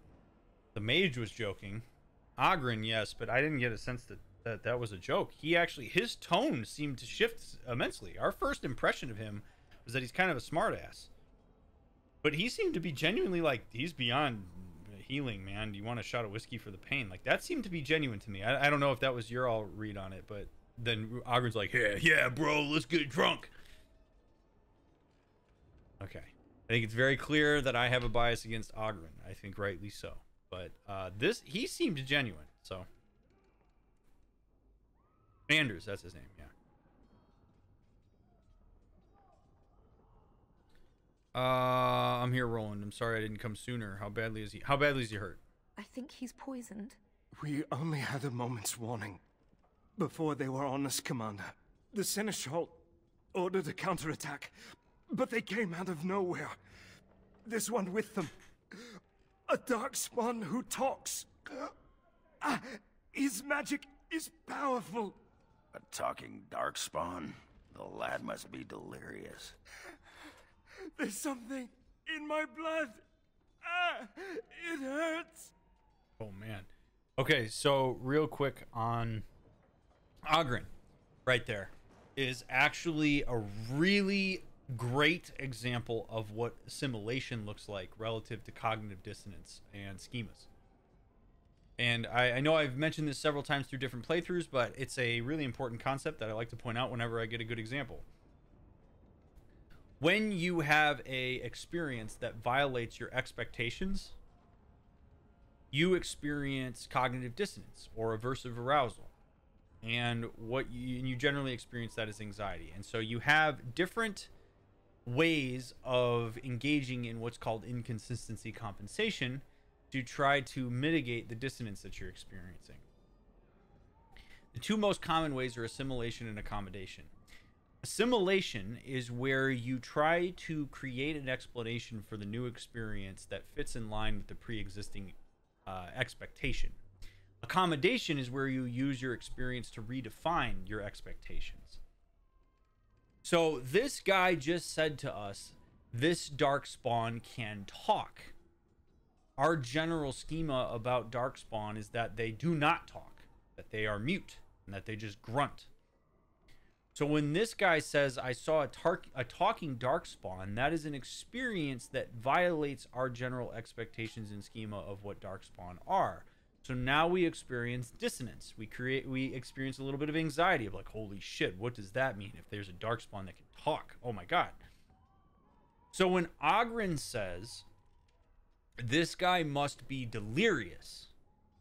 the mage was joking. Ogren, yes, but I didn't get a sense that was a joke. He actually, his tone seemed to shift immensely. Our first impression of him was that he's kind of a smartass. But he seemed to be genuinely like, he's beyond healing, man. Do you want a shot of whiskey for the pain? Like, that seemed to be genuine to me. I don't know if that was your all read on it, but then Ogren's like, yeah, bro, let's get drunk. Okay. I think it's very clear that I have a bias against Ogren. I think rightly so. But he seemed genuine, so. Anders, that's his name, yeah. I'm here, Roland. I'm sorry I didn't come sooner. How badly is he hurt? I think he's poisoned. We only had a moment's warning. Before they were on us, Commander. The Seneschal ordered a counterattack, but they came out of nowhere. There's one with them. A Darkspawn who talks. His magic is powerful. A talking Darkspawn? The lad must be delirious. There's something in my blood. It hurts. Oh, man. Okay, so real quick on Ogren, right there, is actually a really great example of what assimilation looks like relative to cognitive dissonance and schemas. And I know I've mentioned this several times through different playthroughs, but it's a really important concept that I like to point out whenever I get a good example. When you have a experience that violates your expectations, you experience cognitive dissonance or aversive arousal. And you generally experience that as anxiety. And so you have different ways of engaging in what's called inconsistency compensation to try to mitigate the dissonance that you're experiencing. The two most common ways are assimilation and accommodation. Assimilation is where you try to create an explanation for the new experience that fits in line with the pre-existing expectation. Accommodation is where you use your experience to redefine your expectations. So this guy just said to us, this Darkspawn can talk. Our general schema about Darkspawn is that they do not talk, that they are mute, and that they just grunt. So when this guy says, I saw a talking Darkspawn, that is an experience that violates our general expectations and schema of what Darkspawn are. So now we experience dissonance. We experience a little bit of anxiety of like, holy shit, what does that mean if there's a Darkspawn that can talk? Oh my god. So when Ogren says, This guy must be delirious.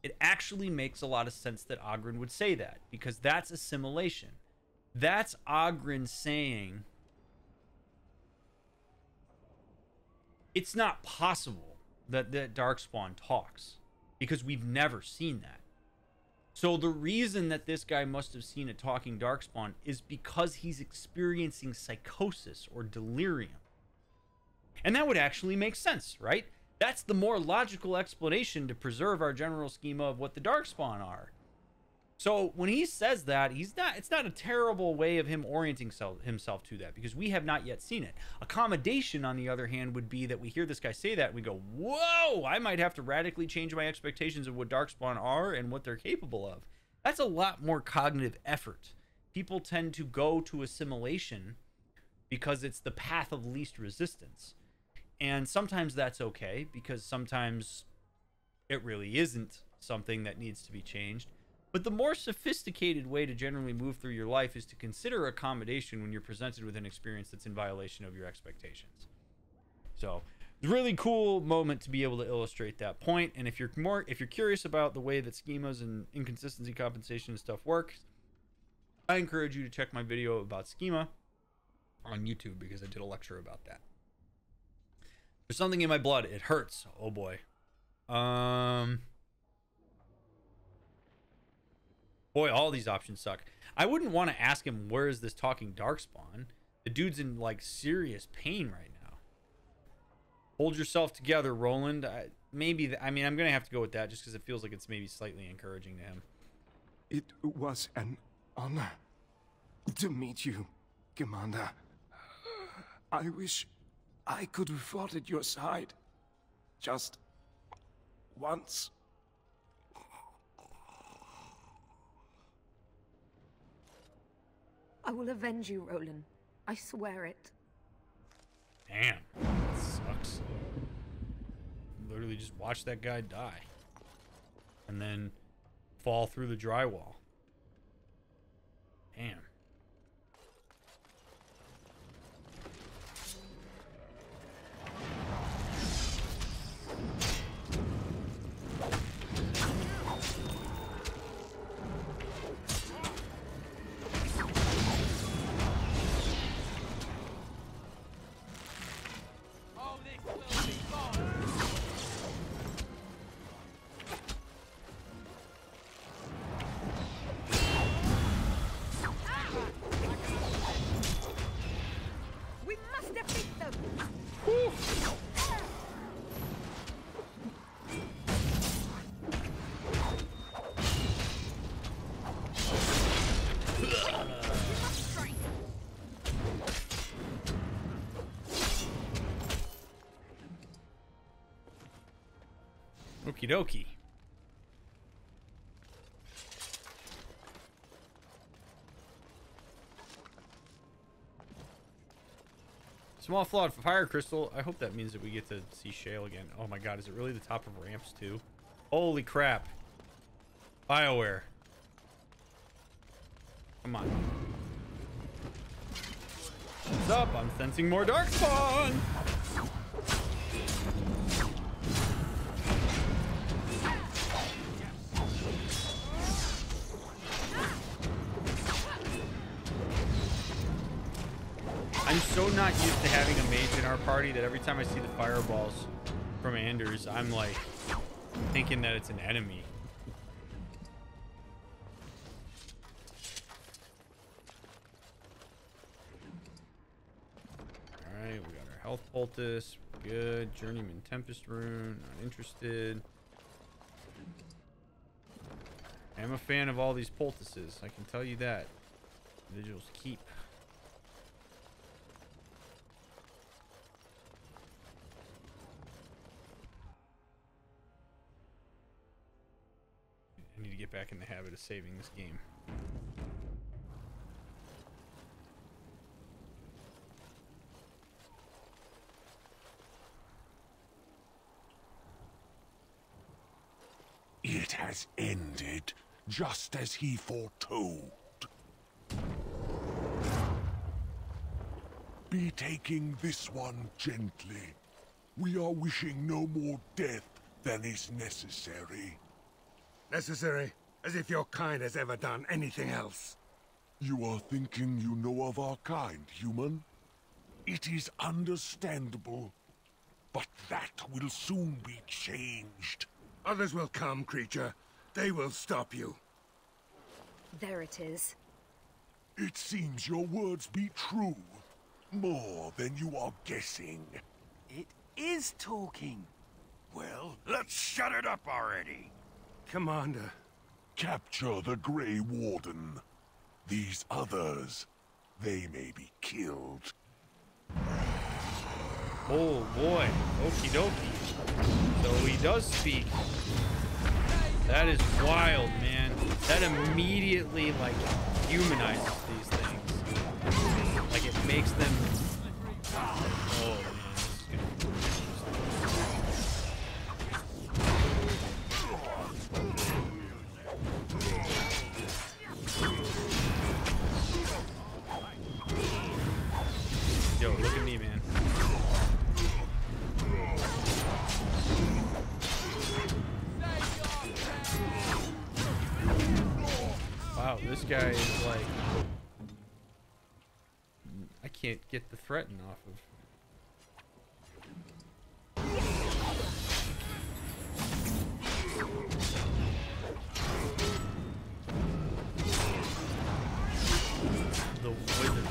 It actually makes a lot of sense that Oghren would say that, because that's assimilation. That's Oghren saying it's not possible that Darkspawn talks, because we've never seen that. So the reason that this guy must have seen a talking Darkspawn is because he's experiencing psychosis or delirium. And that would actually make sense, right? That's the more logical explanation to preserve our general schema of what the Darkspawn are. So when he says that, it's not a terrible way of him orienting himself to that, because we have not yet seen it. Accommodation, on the other hand, would be that we hear this guy say that and we go, whoa, I might have to radically change my expectations of what Darkspawn are and what they're capable of. That's a lot more cognitive effort. People tend to go to assimilation because it's the path of least resistance. And sometimes that's okay, because sometimes it really isn't something that needs to be changed. But the more sophisticated way to generally move through your life is to consider accommodation when you're presented with an experience that's in violation of your expectations. So, it's a really cool moment to be able to illustrate that point. And if you're curious about the way that schemas and inconsistency compensation and stuff works, I encourage you to check my video about schema on YouTube, because I did a lecture about that. There's something in my blood. It hurts. Oh boy. Boy, all these options suck. I wouldn't want to ask him, where is this talking Darkspawn? The dude's in, like, serious pain right now. Hold yourself together, Roland. I mean, I'm going to have to go with that just because it feels like it's maybe slightly encouraging to him. It was an honor to meet you, Commander. I wish I could have fought at your side. Just once. I will avenge you, Roland. I swear it. Damn. That sucks. Literally just watch that guy die. And then fall through the drywall. Damn. Okie dokie. Small flawed fire crystal. I hope that means that we get to see Shale again. Oh my god, is it really the top of ramps too? Holy crap. BioWare. Come on. What's up? I'm sensing more Darkspawn! I'm so not used to having a mage in our party that every time I see the fireballs from Anders, I'm like thinking that it's an enemy. Alright, we got our health poultice. Good. Journeyman Tempest Rune. Not interested. I'm a fan of all these poultices. I can tell you that. Vigil's Keep. I need to get back in the habit of saving this game. It has ended, just as he foretold. Be taking this one gently. We are wishing no more death than is necessary. Necessary? As if your kind has ever done anything else. You are thinking you know of our kind, human? It is understandable, but that will soon be changed. Others will come, creature. They will stop you. There it is. It seems your words be true. More than you are guessing. It is talking. Well, let's shut it up already. Commander. Capture the Grey Warden. These others, they may be killed. Oh boy, okie dokie. So he does speak. That is wild, man. That immediately, like, humanizes these things. Like, it makes them... Oh, man. Yo, look at me, man. Wow, this guy is like... I can't get the threaten off of. The wither.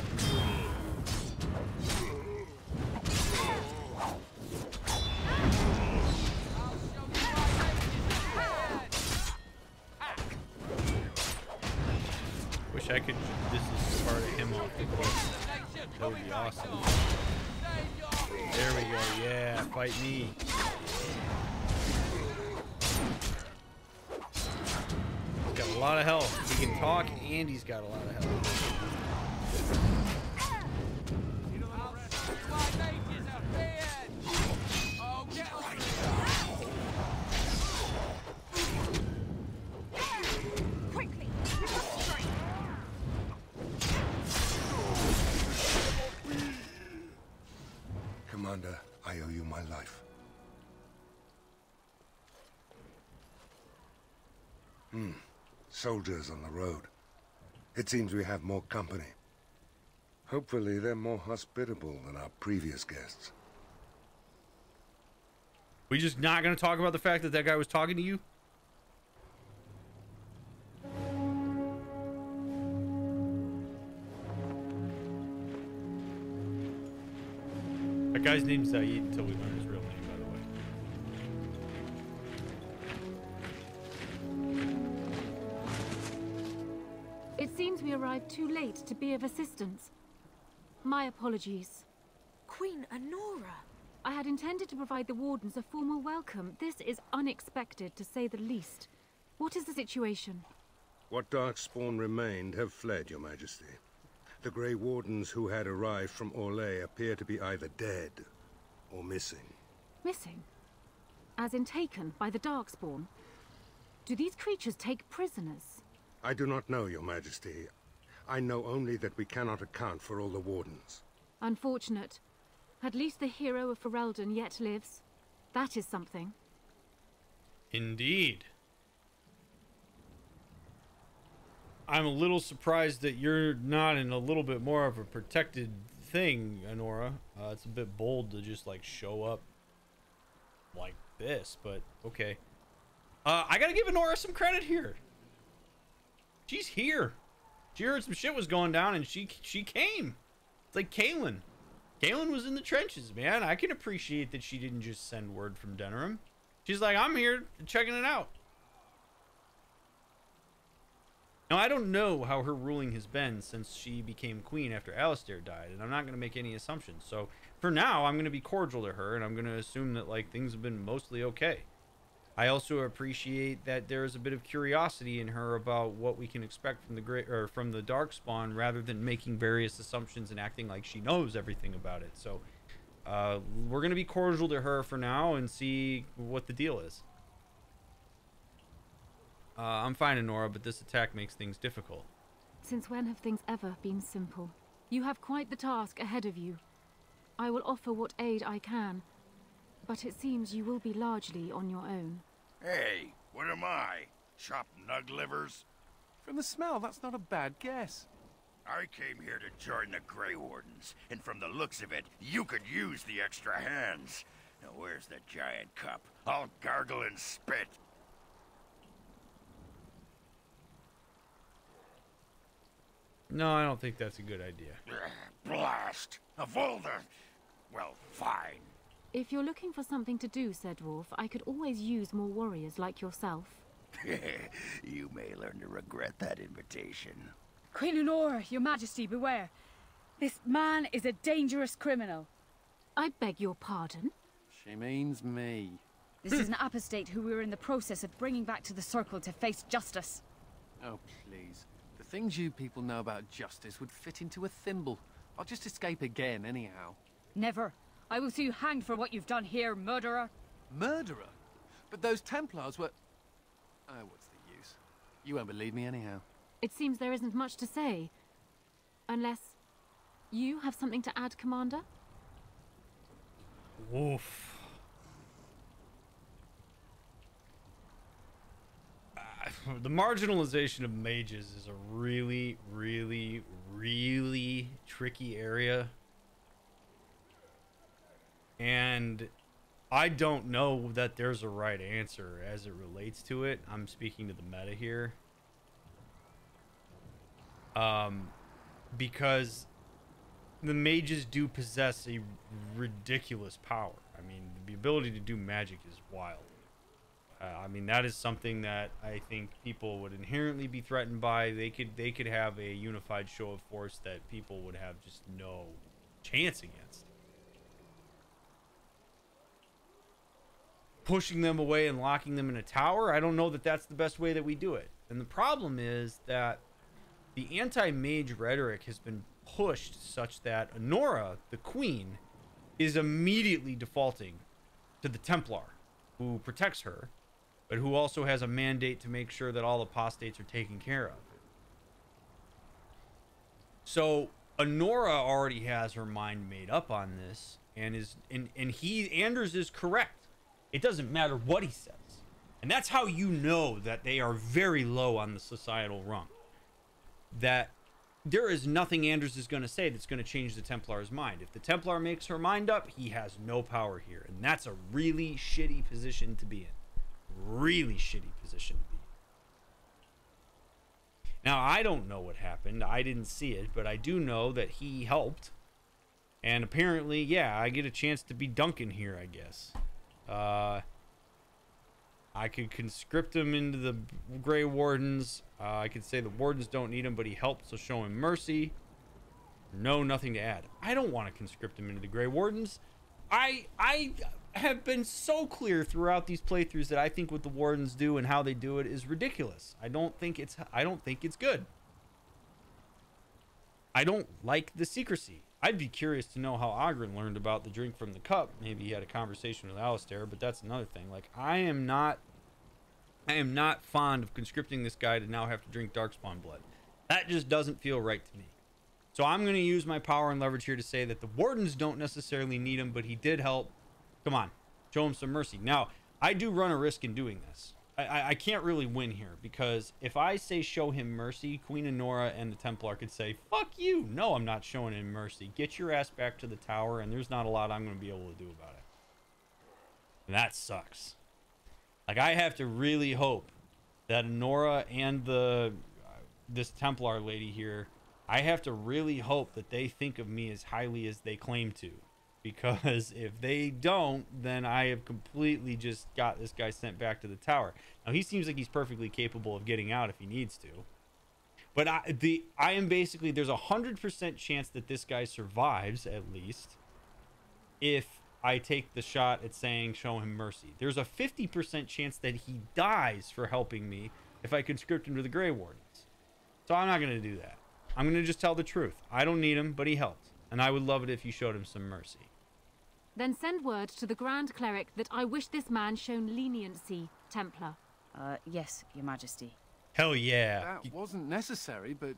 Wish I could. This is part of him off the cliff. That would be awesome. There we go. Yeah, fight me. He's got a lot of health. He can talk, and he's got a lot of health. Commander, I owe you my life. Soldiers on the road. It seems we have more company. Hopefully they're more hospitable than our previous guests. We just not gonna talk about the fact that that guy was talking to you? That guy's name's Zaid until we learn his real name, by the way. It seems we arrived too late to be of assistance. My apologies. Queen Honora! I had intended to provide the Wardens a formal welcome. This is unexpected, to say the least. What is the situation? What Darkspawn remained have fled, Your Majesty. The Grey Wardens who had arrived from Orlais appear to be either dead or missing. Missing? As in taken by the Darkspawn? Do these creatures take prisoners? I do not know, Your Majesty. I know only that we cannot account for all the Wardens. Unfortunate. At least the hero of Ferelden yet lives. That is something. Indeed. I'm a little surprised that you're not in a little bit more of a protected thing, Honora. It's a bit bold to just like show up like this, but okay. I gotta give Honora some credit here. She's here. She heard some shit was going down and she came. It's like Kaelin. Kaelin was in the trenches, man. I can appreciate that she didn't just send word from Denerim. She's like, I'm here checking it out. Now, I don't know how her ruling has been since she became queen after Alistair died, and I'm not going to make any assumptions. So, for now, I'm going to be cordial to her, and I'm going to assume that, like, things have been mostly okay. I also appreciate that there's a bit of curiosity in her about what we can expect from the Darkspawn, rather than making various assumptions and acting like she knows everything about it. So, we're going to be cordial to her for now and see what the deal is. I'm fine, Honora, but this attack makes things difficult. Since when have things ever been simple? You have quite the task ahead of you. I will offer what aid I can. but it seems you will be largely on your own. Hey, what am I? Chopped nug livers? From the smell, that's not a bad guess. I came here to join the Grey Wardens, and from the looks of it, you could use the extra hands. Now where's the giant cup? I'll gargle and spit. No, I don't think that's a good idea. Blast! Of all the... Well, fine. If you're looking for something to do, said Dwarf, I could always use more warriors like yourself. You may learn to regret that invitation. Queen Honora, your majesty, beware. This man is a dangerous criminal. I beg your pardon? She means me. This is an apostate who we were in the process of bringing back to the Circle to face justice. Oh, please. The things you people know about justice would fit into a thimble. I'll just escape again, anyhow. Never. I will see you hanged for what you've done here, murderer. Murderer? But those Templars were... Oh, what's the use? You won't believe me anyhow. It seems there isn't much to say. Unless you have something to add, Commander? Oof. The marginalization of mages is a really, really, really tricky area. And I don't know that there's a right answer as it relates to it. I'm speaking to the meta here. Because the mages do possess a ridiculous power. I mean, the ability to do magic is wild. I mean, that is something that I think people would inherently be threatened by. They could have a unified show of force that people would have just no chance against. Pushing them away and locking them in a tower, I don't know that that's the best way that we do it. And the problem is that the anti-mage rhetoric has been pushed such that Honora, the queen, is immediately defaulting to the Templar, who protects her, but who also has a mandate to make sure that all apostates are taken care of. So Honora already has her mind made up on this, and Anders is correct. It doesn't matter what he says. And that's how you know that they are very low on the societal rung. That there is nothing Anders is going to say that's going to change the Templar's mind. If the Templar makes her mind up, he has no power here. And that's a really shitty position to be in. Really shitty position to be in. Now, I don't know what happened. I didn't see it, but I do know that he helped. And apparently, yeah, I get a chance to be Duncan here, I guess. I could conscript him into the Grey Wardens. I could say the Wardens don't need him, but he helped, so show him mercy. No, nothing to add. I don't want to conscript him into the Grey Wardens. I have been so clear throughout these playthroughs that I think what the Wardens do and how they do it is ridiculous. I don't think it's good. I don't like the secrecy. I'd be curious to know how Ogren learned about the drink from the cup. Maybe he had a conversation with Alistair, but that's another thing. Like, I am not fond of conscripting this guy to now have to drink Darkspawn blood. That just doesn't feel right to me. So I'm going to use my power and leverage here to say that the Wardens don't necessarily need him, but he did help. Come on, show him some mercy. Now, I do run a risk in doing this. I can't really win here, because if I say show him mercy, Queen Honora and the Templar could say, fuck you. No, I'm not showing him mercy. Get your ass back to the tower, and there's not a lot I'm going to be able to do about it. And that sucks. Like, I have to really hope that Honora and this Templar lady here, I have to really hope that they think of me as highly as they claim to. Because if they don't, then I have completely just got this guy sent back to the tower. Now, he seems like he's perfectly capable of getting out if he needs to. But I am basically, there's a 100% chance that this guy survives, at least, if I take the shot at saying show him mercy. There's a 50% chance that he dies for helping me if I conscript him to the Grey Wardens. So I'm not going to do that. I'm going to just tell the truth. I don't need him, but he helped. And I would love it if you showed him some mercy. Then send word to the Grand Cleric that I wish this man shown leniency, Templar. Yes, Your Majesty. Hell yeah. That wasn't necessary, but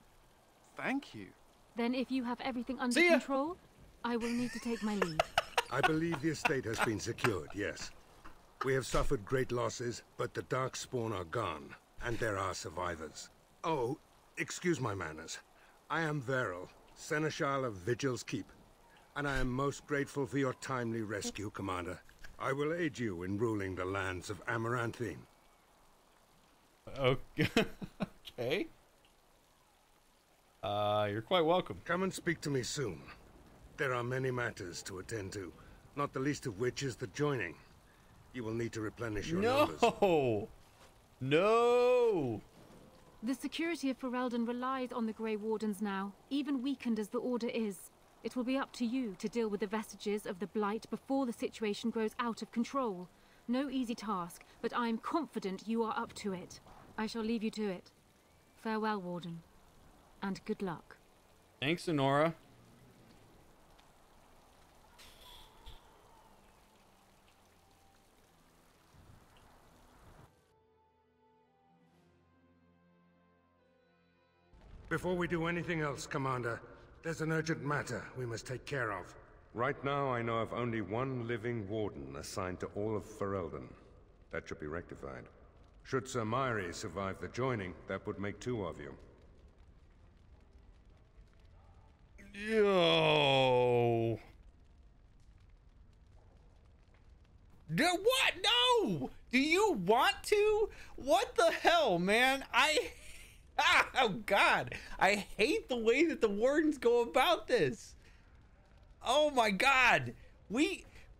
thank you. Then if you have everything under control, I will need to take my leave. I believe the estate has been secured, yes. We have suffered great losses, but the Darkspawn are gone, and there are survivors. Oh, excuse my manners. I am Veril, Seneschal of Vigil's Keep, and I am most grateful for your timely rescue, Commander. I will aid you in ruling the lands of Amaranthine. Okay. Okay. You're quite welcome. Come and speak to me soon. There are many matters to attend to, not the least of which is the joining. You will need to replenish your numbers. No! The security of Ferelden relies on the Grey Wardens now, even weakened as the Order is. It will be up to you to deal with the vestiges of the Blight before the situation grows out of control. No easy task, but I am confident you are up to it. I shall leave you to it. Farewell, Warden. And good luck. Thanks, Honora. Before we do anything else, Commander, there's an urgent matter we must take care of. Right now, I know of only one living Warden assigned to all of Ferelden. That should be rectified. Should Sir Myri survive the joining, that would make 2 of you. Yo. What? No! Do you want to? What the hell, man? Oh God, I hate the way that the Wardens go about this. Oh my God,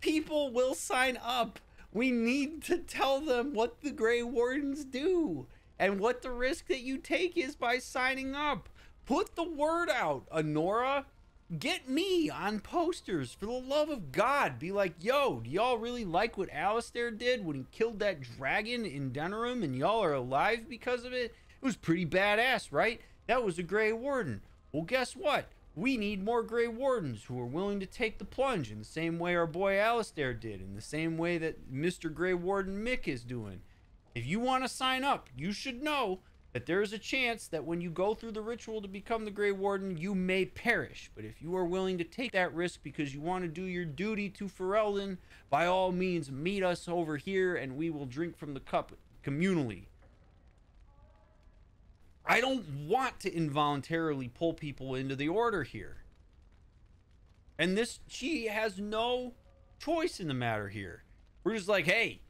people will sign up. We need to tell them what the Grey Wardens do and what the risk that you take is by signing up. Put the word out, Honora. Get me on posters, for the love of God. Be like, yo, do y'all really like what Alistair did when he killed that dragon in Denerim and y'all are alive because of it? It was pretty badass, right? That was a Grey Warden. Well, guess what? We need more Grey Wardens who are willing to take the plunge in the same way our boy Alistair did, in the same way that Mr. Grey Warden Mick is doing. If you want to sign up, you should know that there is a chance that when you go through the ritual to become the Grey Warden, you may perish. But if you are willing to take that risk because you want to do your duty to Ferelden, by all means, meet us over here and we will drink from the cup communally. I don't want to involuntarily pull people into the Order here. And she has no choice in the matter here. We're just like, hey,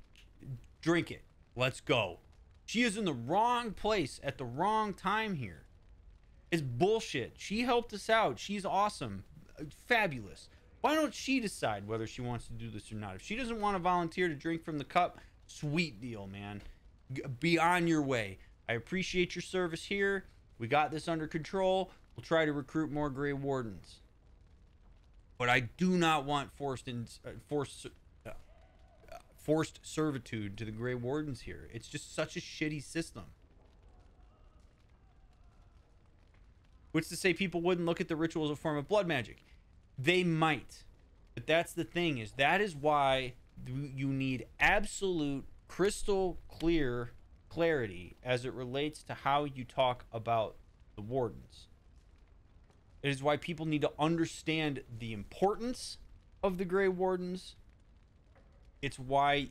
drink it. Let's go. She is in the wrong place at the wrong time here. It's bullshit. She helped us out. She's awesome. Fabulous. Why don't she decide whether she wants to do this or not? If she doesn't want to volunteer to drink from the cup, sweet deal, man. Be on your way. I appreciate your service here. We got this under control. We'll try to recruit more Grey Wardens. But I do not want forced servitude to the Grey Wardens here. It's just such a shitty system. Which to say people wouldn't look at the ritual as a form of blood magic. They might. But that's the thing, is that is why you need absolute crystal clear clarity as it relates to how you talk about the Wardens. It is why people need to understand the importance of the Grey Wardens. It's why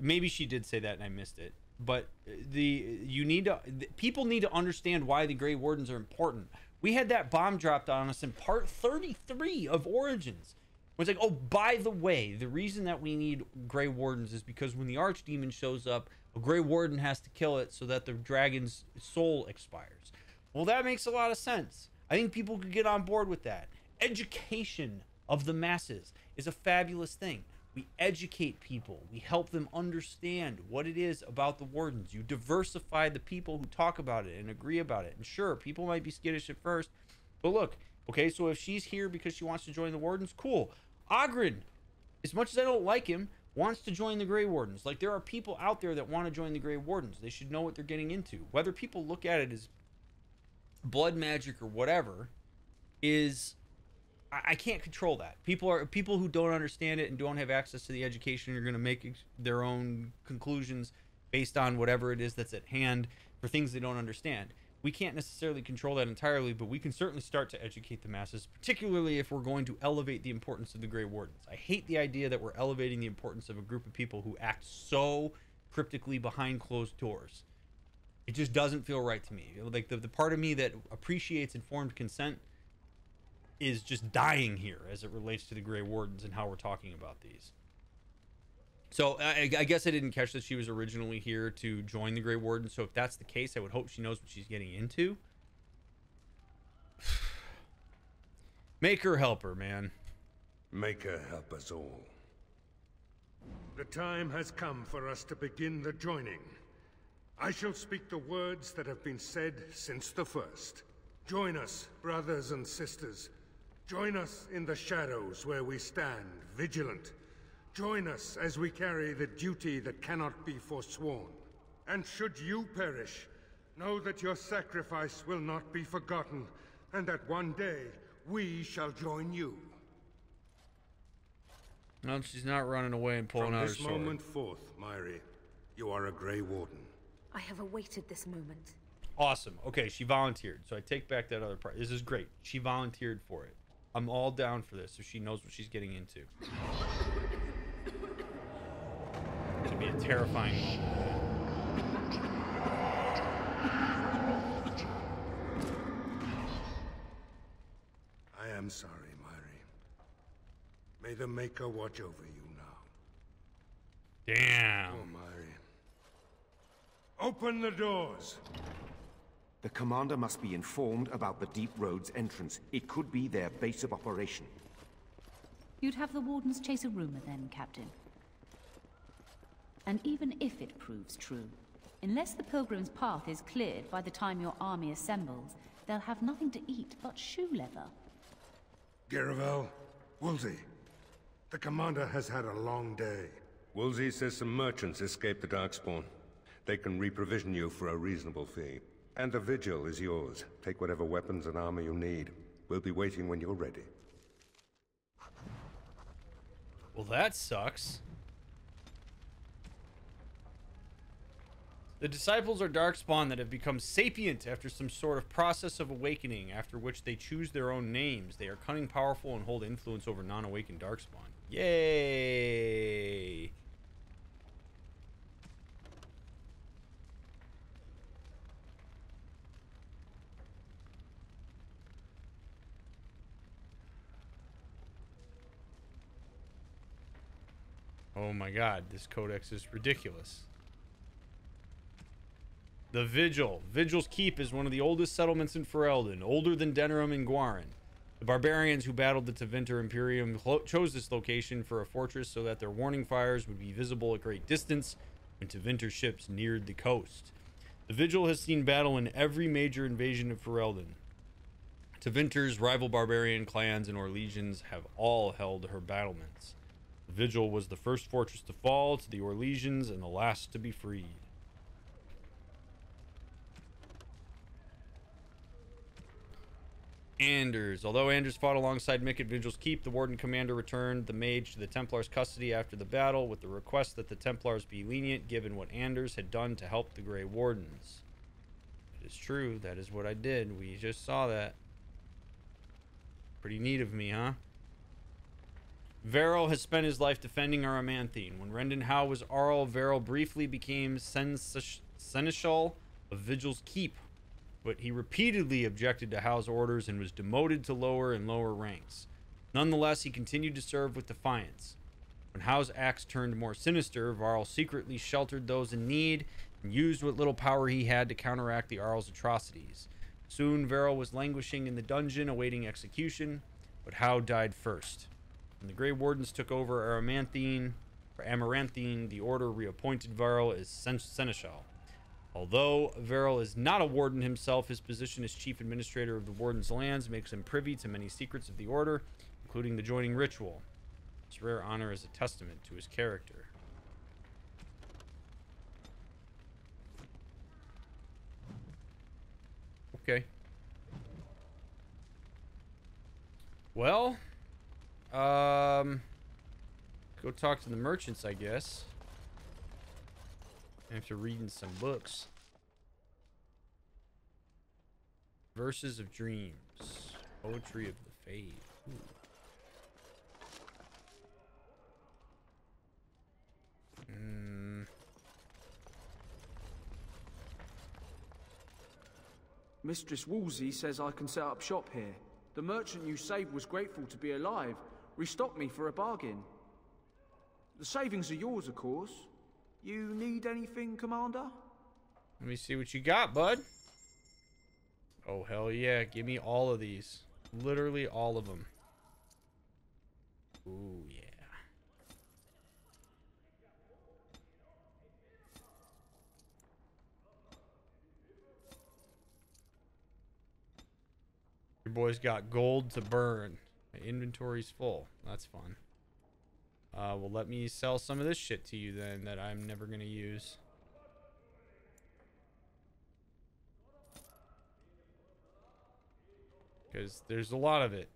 maybe she did say that and I missed it, but people need to understand why the Grey Wardens are important. We had that bomb dropped on us in part 33 of Origins. It's like, oh, by the way, the reason that we need Grey Wardens is because when the Archdemon shows up, a Grey Warden has to kill it so that the dragon's soul expires. Well, that makes a lot of sense. I think people could get on board with that. Education of the masses is a fabulous thing. We educate people. We help them understand what it is about the Wardens. You diversify the people who talk about it and agree about it. And sure, people might be skittish at first, but look, okay, so if she's here because she wants to join the Wardens, cool. Ogren, as much as I don't like him, wants to join the Grey Wardens. Like, there are people out there that want to join the Grey Wardens. They should know what they're getting into. Whether people look at it as blood magic or whatever is... I can't control that. People who don't understand it and don't have access to the education are going to make their own conclusions based on whatever it is that's at hand for things they don't understand. We can't necessarily control that entirely, but we can certainly start to educate the masses, particularly if we're going to elevate the importance of the Grey Wardens. I hate the idea that we're elevating the importance of a group of people who act so cryptically behind closed doors. It just doesn't feel right to me. Like, the part of me that appreciates informed consent is just dying here as it relates to the Grey Wardens and how we're talking about these. So I guess I didn't catch that she was originally here to join the Grey Wardens. So if that's the case, I would hope she knows what she's getting into. Make her help her, man. Make her help us all. The time has come for us to begin the joining. I shall speak the words that have been said since the first. Join us, brothers and sisters. Join us in the shadows where we stand, vigilant. Join us as we carry the duty that cannot be forsworn. And should you perish, know that your sacrifice will not be forgotten, and that one day we shall join you. No, she's not running away and pulling out her sword. From this moment forth, Myri, you are a Grey Warden. I have awaited this moment. Awesome. Okay, she volunteered. So I take back that other part. This is great. She volunteered for it. I'm all down for this, so she knows what she's getting into. It's gonna be a terrifying moment. I am sorry, Myri. May the Maker watch over you now. Damn. Oh, Myri. Open the doors! The commander must be informed about the Deep Road's entrance. It could be their base of operation. You'd have the Wardens chase a rumor then, Captain. And even if it proves true, unless the Pilgrim's path is cleared by the time your army assembles, they'll have nothing to eat but shoe leather. Garavel, Woolsey, the commander has had a long day. Woolsey says some merchants escaped the Darkspawn. They can reprovision you for a reasonable fee. And the vigil is yours. Take whatever weapons and armor you need. We'll be waiting when you're ready. Well, that sucks. The disciples are darkspawn that have become sapient after some sort of process of awakening, after which they choose their own names. They are cunning, powerful, and hold influence over non-awakened darkspawn. Yay! Oh my god, this codex is ridiculous. The Vigil. Vigil's Keep is one of the oldest settlements in Ferelden, older than Denerim and Guarin. The barbarians who battled the Tevinter Imperium chose this location for a fortress so that their warning fires would be visible at great distance when Tevinter ships neared the coast. The Vigil has seen battle in every major invasion of Ferelden. Tevinter's rival barbarian clans and or legions have all held her battlements. The Vigil was the first fortress to fall to the Orlesians and the last to be freed. Anders. Although Anders fought alongside Mick at Vigil's Keep, the Warden commander returned the mage to the Templars' custody after the battle with the request that the Templars be lenient given what Anders had done to help the Grey Wardens. It is true. That is what I did. We just saw that. Pretty neat of me, huh? Varel has spent his life defending Aramanthine. When Rendon Howe was Arl, Varel briefly became Seneschal of Vigil's Keep, but he repeatedly objected to Howe's orders and was demoted to lower and lower ranks. Nonetheless, he continued to serve with defiance. When Howe's acts turned more sinister, Varel secretly sheltered those in need and used what little power he had to counteract the Arl's atrocities. Soon, Varel was languishing in the dungeon awaiting execution, but Howe died first. When the Grey Wardens took over Amaranthine, the Order reappointed Varel as Seneschal. Although Varel is not a Warden himself, his position as Chief Administrator of the Warden's lands makes him privy to many secrets of the Order, including the joining ritual. This rare honor is a testament to his character. Okay. Well, go talk to the merchants, I guess. After reading some books. Verses of Dreams. Poetry of the Fade. Ooh. Mistress Wolsey says I can set up shop here. The merchant you saved was grateful to be alive. Restocked me for a bargain. The savings are yours, of course. You need anything, Commander? Let me see what you got, bud. Oh, hell yeah. Give me all of these. Literally all of them. Ooh, yeah. Your boy's got gold to burn. My inventory's full. That's fun. Well, let me sell some of this shit to you then that I'm never gonna use. Because there's a lot of it.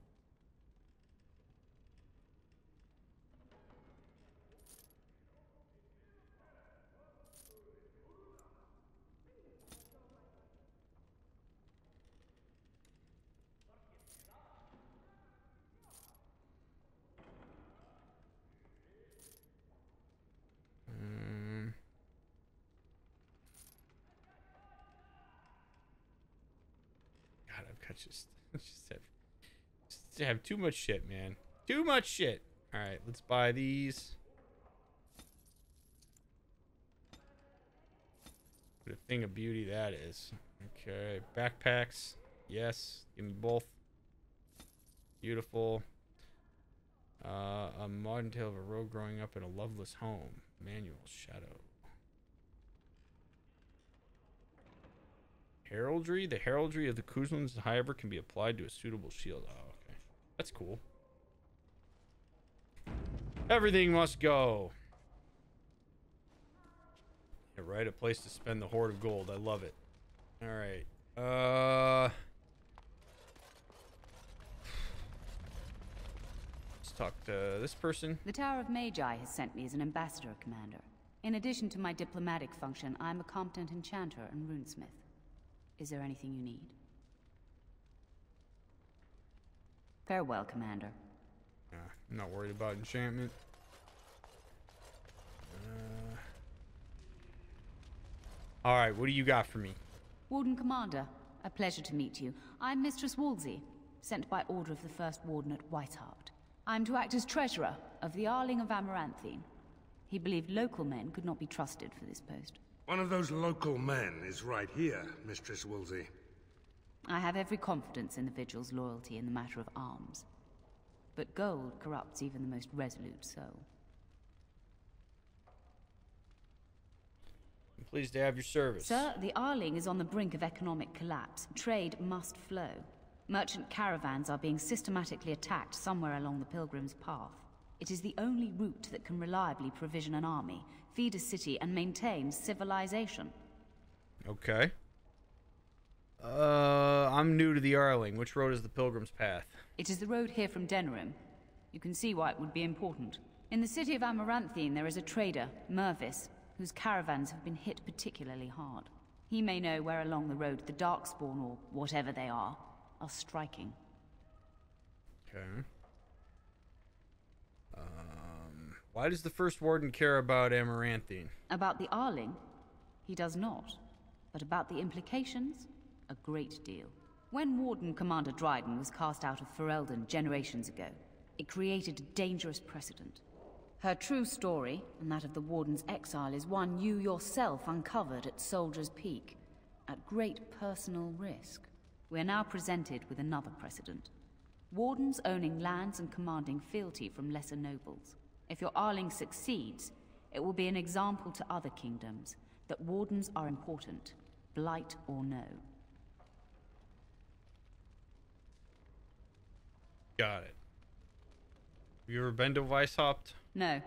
God, I've got just have too much shit, man. Too much shit. All right, let's buy these. What a thing of beauty that is. Okay, backpacks. Yes, give me both. Beautiful. A modern tale of a rogue growing up in a loveless home. Manual shadow. Heraldry. The heraldry of the Kuzlins, however, can be applied to a suitable shield. Oh, okay. That's cool. Everything must go. Yeah, right. A place to spend the hoard of gold. I love it. All right. Let's talk to this person. The Tower of Magi has sent me as an ambassador, Commander. In addition to my diplomatic function, I'm a competent enchanter and runesmith. Is there anything you need? Farewell, Commander. I'm not worried about enchantment. Alright, what do you got for me? Warden Commander, a pleasure to meet you. I'm Mistress Wolsey, sent by order of the First Warden at Whitehart. I'm to act as treasurer of the Arling of Amaranthine. He believed local men could not be trusted for this post. One of those local men is right here, Mistress Wolsey. I have every confidence in the Vigil's loyalty in the matter of arms. But gold corrupts even the most resolute soul. I'm pleased to have your service. Sir, the Arling is on the brink of economic collapse. Trade must flow. Merchant caravans are being systematically attacked somewhere along the Pilgrim's Path. It is the only route that can reliably provision an army, feed a city, and maintain civilization. Okay. I'm new to the Arling. Which road is the Pilgrim's Path? It is the road here from Denerim. You can see why it would be important. In the city of Amaranthine, there is a trader, Mervis, whose caravans have been hit particularly hard. He may know where along the road the Darkspawn, or whatever they are striking. Okay. Why does the First Warden care about Amaranthine? About the Arling? He does not. But about the implications? A great deal. When Warden Commander Dryden was cast out of Ferelden generations ago, it created a dangerous precedent. Her true story, and that of the Warden's exile, is one you yourself uncovered at Soldier's Peak, at great personal risk. We are now presented with another precedent. Wardens owning lands and commanding fealty from lesser nobles. If your Arling succeeds, it will be an example to other kingdoms that Wardens are important, blight or no. Got it. Have you ever been to Weishaupt? No.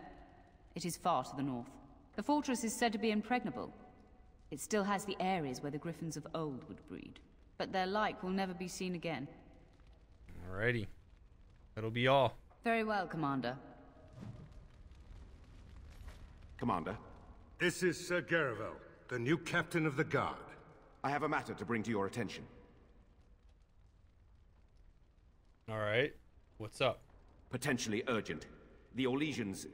It is far to the north. The fortress is said to be impregnable. It still has the areas where the griffins of old would breed. But their like will never be seen again. Alrighty. That'll be all. Very well, Commander. Commander? This is Sir Garavel, the new captain of the guard. I have a matter to bring to your attention. All right. What's up? Potentially urgent. The Orlesians,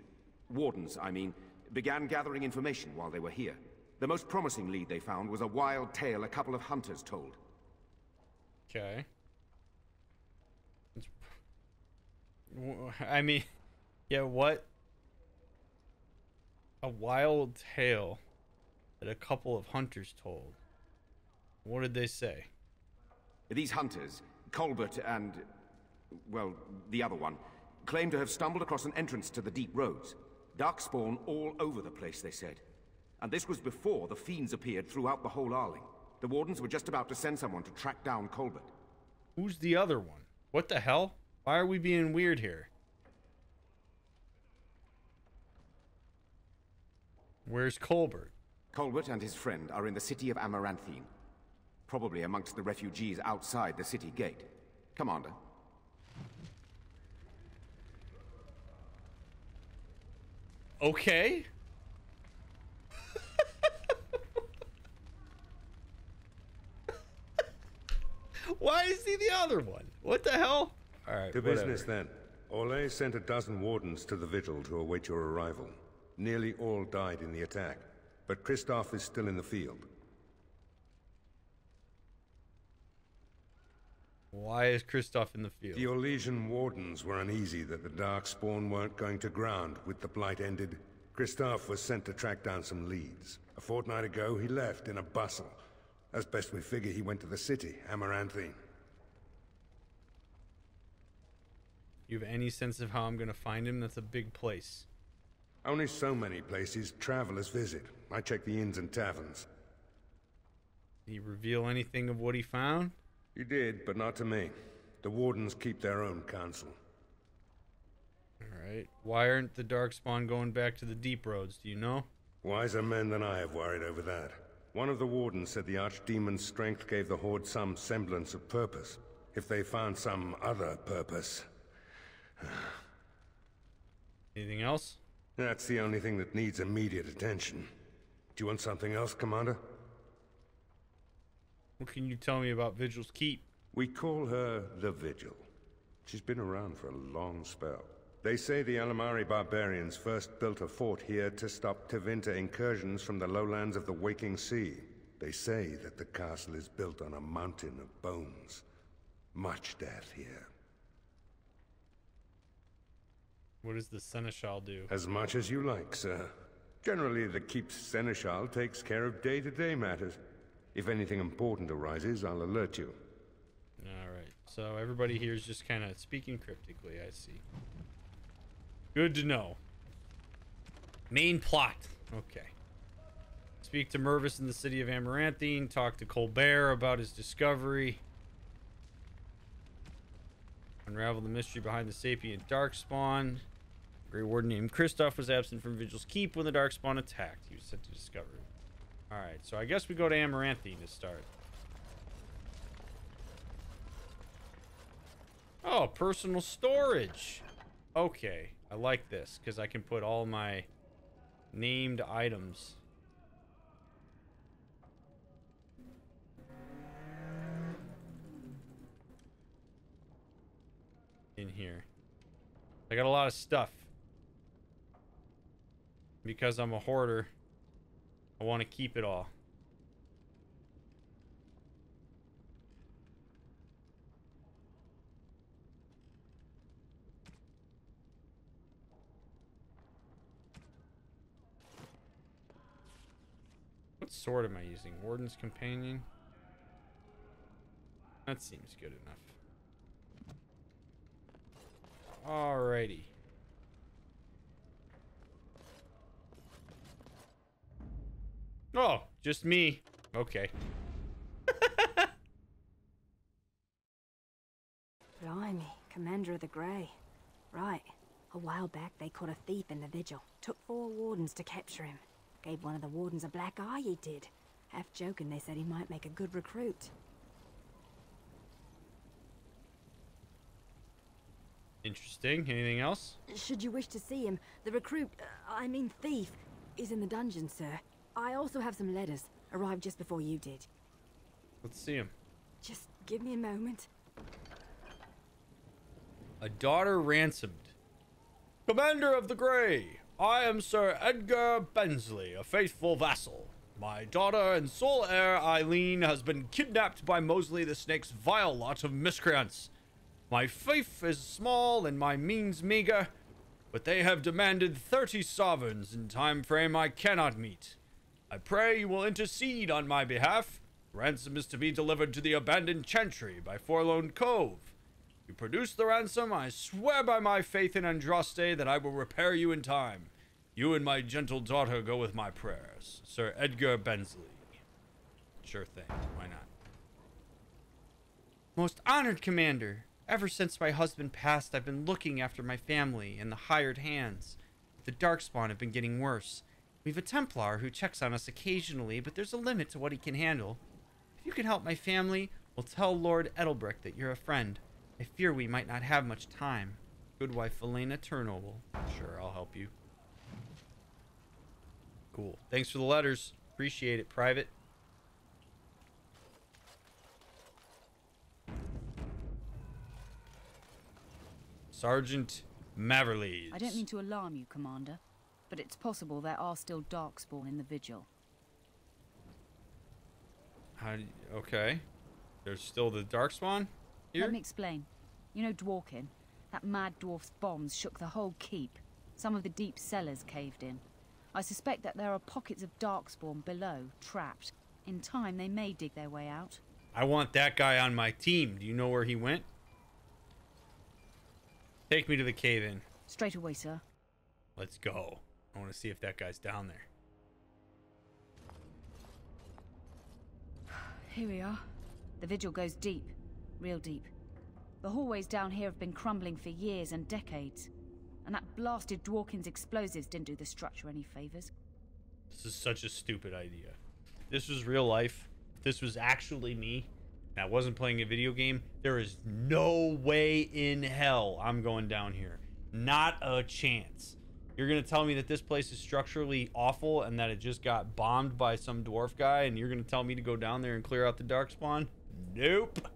Wardens, I mean, began gathering information while they were here. The most promising lead they found was a wild tale a couple of hunters told. Okay. I mean, yeah, what? A wild tale that a couple of hunters told. What did they say? These hunters, Colbert and, well, the other one, claim to have stumbled across an entrance to the deep roads. Darkspawn all over the place, they said. And this was before the fiends appeared throughout the whole Arling. The Wardens were just about to send someone to track down Colbert. Who's the other one? What the hell? Why are we being weird here? Where's Colbert? Colbert and his friend are in the city of Amaranthine. Probably amongst the refugees outside the city gate. Commander. Okay. Why is he the other one? What the hell? All right, to business then. Orlais sent a dozen wardens to the vigil to await your arrival. Nearly all died in the attack, but Kristoff is still in the field. Why is Kristoff in the field? The Orlesian Wardens were uneasy that the Darkspawn weren't going to ground with the Blight ended. Kristoff was sent to track down some leads. A fortnight ago, he left in a bustle. As best we figure, he went to the city, Amaranthine. You have any sense of how I'm gonna find him? That's a big place. Only so many places travelers visit. I check the inns and taverns. Did he reveal anything of what he found? He did, but not to me. The Wardens keep their own counsel. Alright. Why aren't the Darkspawn going back to the deep roads, do you know? Wiser men than I have worried over that. One of the Wardens said the Archdemon's strength gave the Horde some semblance of purpose. If they found some other purpose... Anything else? That's the only thing that needs immediate attention. Do you want something else, Commander? What can you tell me about Vigil's Keep? We call her the Vigil. She's been around for a long spell. They say the Alamari barbarians first built a fort here to stop Tevinter incursions from the lowlands of the Waking Sea. They say that the castle is built on a mountain of bones. Much death here. What does the Seneschal do? As much as you like, sir. Generally, the Keep's Seneschal takes care of day-to-day matters. If anything important arises, I'll alert you. Alright, so everybody here is just kind of speaking cryptically, I see. Good to know. Main plot. Okay. Speak to Mervis in the city of Amaranthine. Talk to Colbert about his discovery. Unravel the mystery behind the sapient Darkspawn. Grey Warden named Kristoff was absent from Vigil's Keep when the Darkspawn attacked. He was sent to discover it. Alright, so I guess we go to Amaranthine to start. Oh, personal storage. Okay, I like this because I can put all my named items. In here. I got a lot of stuff. Because I'm a hoarder, I want to keep it all. What sword am I using? Warden's Companion? That seems good enough. Alrighty. Oh, just me. Okay. Blimey, Commander of the Grey. Right. A while back, they caught a thief in the Vigil. Took 4 Wardens to capture him. Gave one of the Wardens a black eye, he did. Half joking, they said he might make a good recruit. Interesting. Anything else? Should you wish to see him, the recruit, thief, is in the dungeon, sir. I also have some letters. Arrived just before you did. Let's see him. Just give me a moment. A daughter ransomed. Commander of the Grey, I am Sir Edgar Bensley, a faithful vassal. My daughter and sole heir, Eileen, has been kidnapped by Mosley the Snake's vile lot of miscreants. My fief is small and my means meager, but they have demanded 30 sovereigns in time frame I cannot meet. I pray you will intercede on my behalf. Ransom is to be delivered to the abandoned chantry by Forlorn Cove. You produce the ransom, I swear by my faith in Andraste that I will repair you in time. You and my gentle daughter go with my prayers. Sir Edgar Bensley. Sure thing, why not? Most honored Commander, ever since my husband passed, I've been looking after my family and the hired hands. The Darkspawn have been getting worse. We've a Templar who checks on us occasionally, but there's a limit to what he can handle. If you can help my family, we'll tell Lord Edelbrick that you're a friend. I fear we might not have much time. Good wife Elena Turnoble. Sure, I'll help you. Cool. Thanks for the letters. Appreciate it, Private. Sergeant Maverly. I don't mean to alarm you, Commander, but it's possible there are still Darkspawn in the Vigil. Okay. There's still the Darkspawn here? Let me explain. You know Dworkin? That mad dwarf's bombs shook the whole keep. Some of the deep cellars caved in. I suspect that there are pockets of Darkspawn below, trapped. In time, they may dig their way out. I want that guy on my team. Do you know where he went? Take me to the cave-in. Straight away, sir. Let's go. I want to see if that guy's down there. Here we are. The Vigil goes deep. Real deep. The hallways down here have been crumbling for years and decades. And that blasted Dworkin's explosives didn't do the structure any favors. This is such a stupid idea. This was real life. If this was actually me, and I wasn't playing a video game, there is no way in hell I'm going down here. Not a chance. You're going to tell me that this place is structurally awful and that it just got bombed by some dwarf guy, and you're going to tell me to go down there and clear out the Darkspawn? Nope.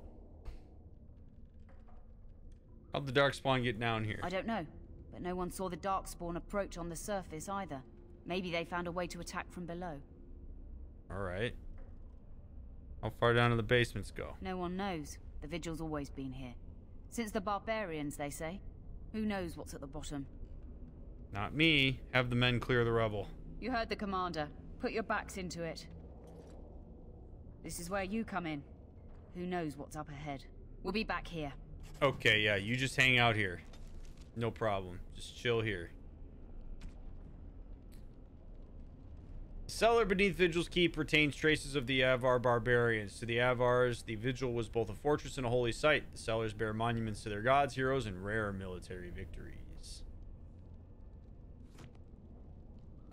How'd the Darkspawn get down here? I don't know, but no one saw the Darkspawn approach on the surface either. Maybe they found a way to attack from below. Alright. How far down do the basements go? No one knows. The Vigil's always been here. Since the barbarians, they say. Who knows what's at the bottom? Not me. Have the men clear the rubble. You heard the commander. Put your backs into it. This is where you come in. Who knows what's up ahead? We'll be back here. Okay, yeah, you just hang out here. No problem. Just chill here. The cellar beneath Vigil's Keep retains traces of the Avar barbarians. To the Avars, the Vigil was both a fortress and a holy site. The cellars bear monuments to their gods, heroes, and rare military victories.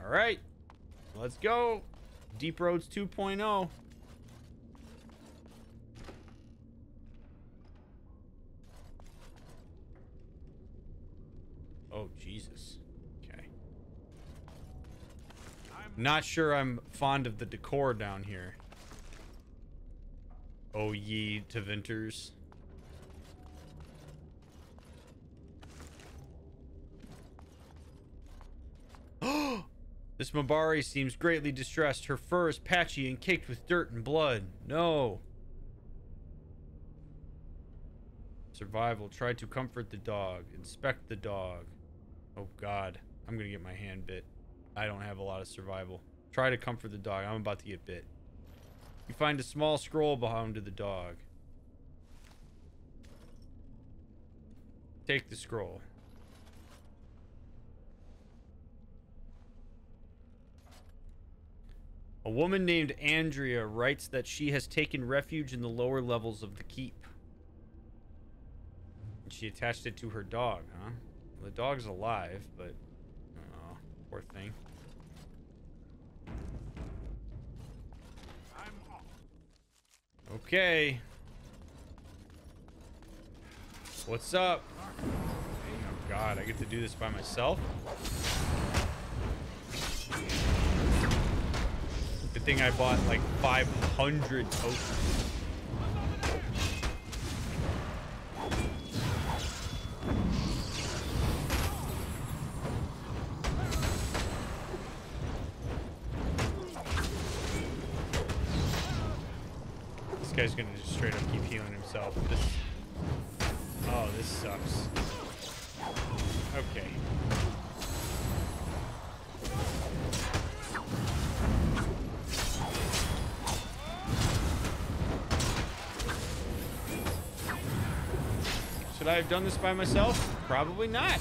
Alright. Let's go. Deep Roads 2.0. Oh, Jesus. Okay. Not sure I'm fond of the decor down here. Oh, ye to Vinters. This Mabari seems greatly distressed. Her fur is patchy and caked with dirt and blood. No. Survival. Try to comfort the dog. Inspect the dog. Oh God, I'm gonna get my hand bit. I don't have a lot of survival. Try to comfort the dog. I'm about to get bit. You find a small scroll bound to the dog. Take the scroll. A woman named Andrea writes that she has taken refuge in the lower levels of the keep. And she attached it to her dog, huh? The dog's alive, but oh, poor thing. Okay. What's up? Oh God, I get to do this by myself? Good thing I bought like 500 tokens. This guy's gonna just straight up keep healing himself. Oh, this sucks. Okay. Should I have done this by myself? Probably not.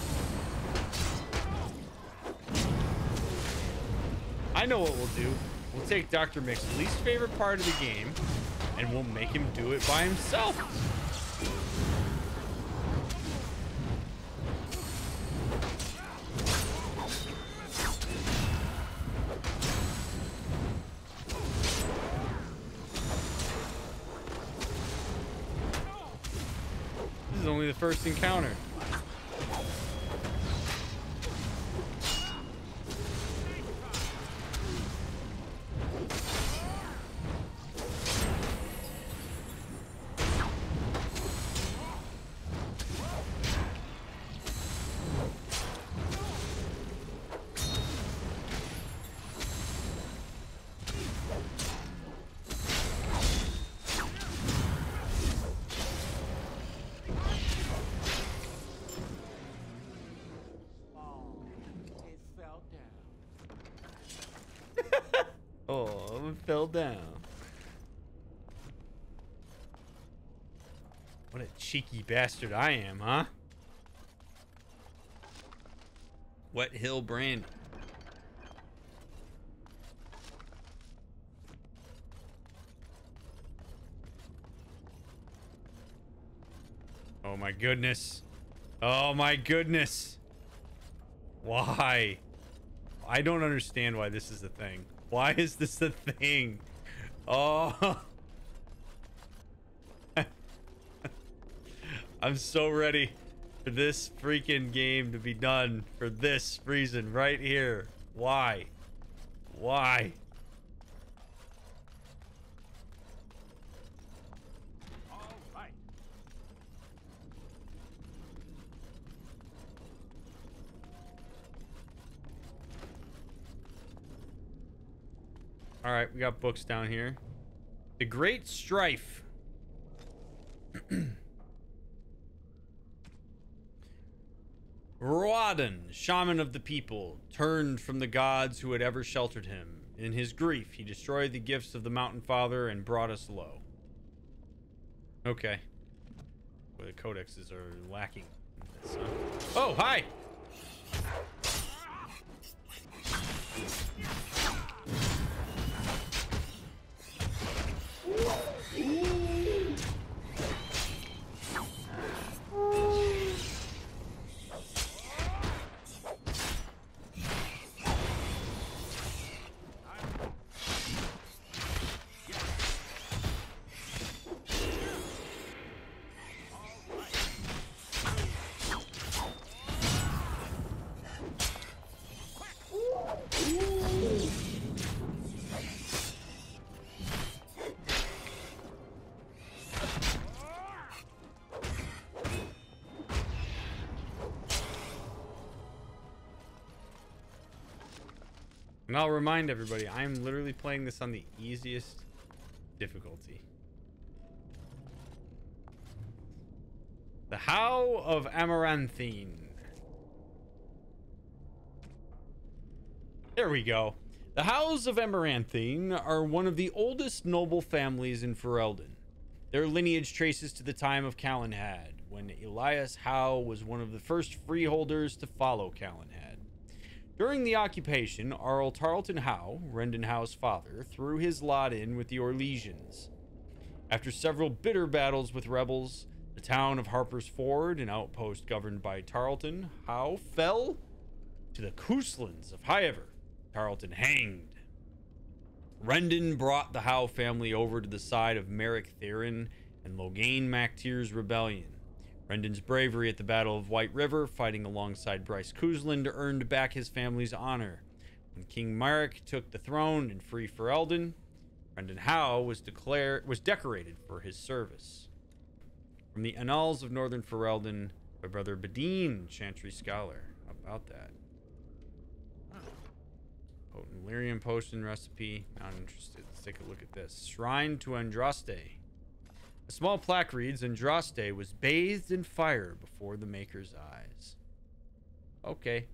I know what we'll do. We'll take DrMick's least favorite part of the game, and we'll make him do it by himself. This is only the first encounter. Oh, it fell down. What a cheeky bastard I am, huh? Wet Hill Brand. Oh my goodness. Oh my goodness. Why? I don't understand why this is a thing. Why is this a thing? Oh. I'm so ready for this freaking game to be done for this reason right here. Why? Why? All right, we got books down here. The Great Strife. Wardens, shaman of the people, turned from the gods who had ever sheltered him. In his grief, he destroyed the gifts of the Mountain Father and brought us low. Okay. Well, the codexes are lacking. Oh, hi! And I'll remind everybody, I'm literally playing this on the easiest difficulty. The How of Amaranthine. There we go. The Hows of Amaranthine are one of the oldest noble families in Ferelden. Their lineage traces to the time of Calenhad, when Elias Howe was one of the first freeholders to follow Calenhad. During the occupation, Arl Tarleton Howe, Rendon Howe's father, threw his lot in with the Orlesians. After several bitter battles with rebels, the town of Harper's Ford, an outpost governed by Tarleton, Howe fell to the Couslands of Hiever. Tarleton hanged. Rendon brought the Howe family over to the side of Merrick Theron and Logain MacTier's rebellion. Rendon's bravery at the Battle of White River, fighting alongside Bryce Cousland, earned back his family's honor. When King Marek took the throne in Free Ferelden, Rendon Howe was decorated for his service. From the Annals of Northern Ferelden by Brother Badine, Chantry Scholar. How about that? Potent Lyrium potion recipe. Not interested. Let's take a look at this. Shrine to Andraste. A small plaque reads, Andraste was bathed in fire before the Maker's eyes. Okay.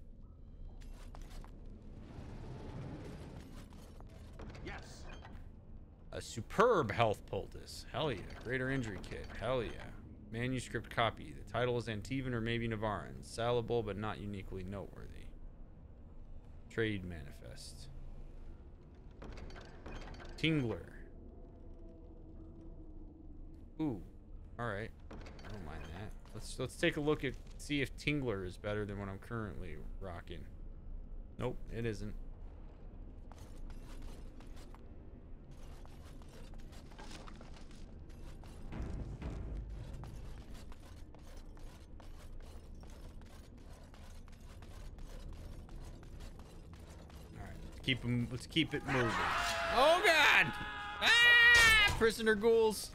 Yes. A superb health poultice. Hell yeah. Greater injury kit. Hell yeah. Manuscript copy. The title is Antivan or maybe Navaran. Salable but not uniquely noteworthy. Trade manifest. Tingler. Ooh. Alright. I don't mind that. Let's take a look at see if Tingler is better than what I'm currently rocking. Nope, it isn't. Let's keep it moving. Oh god! Ah! Prisoner ghouls.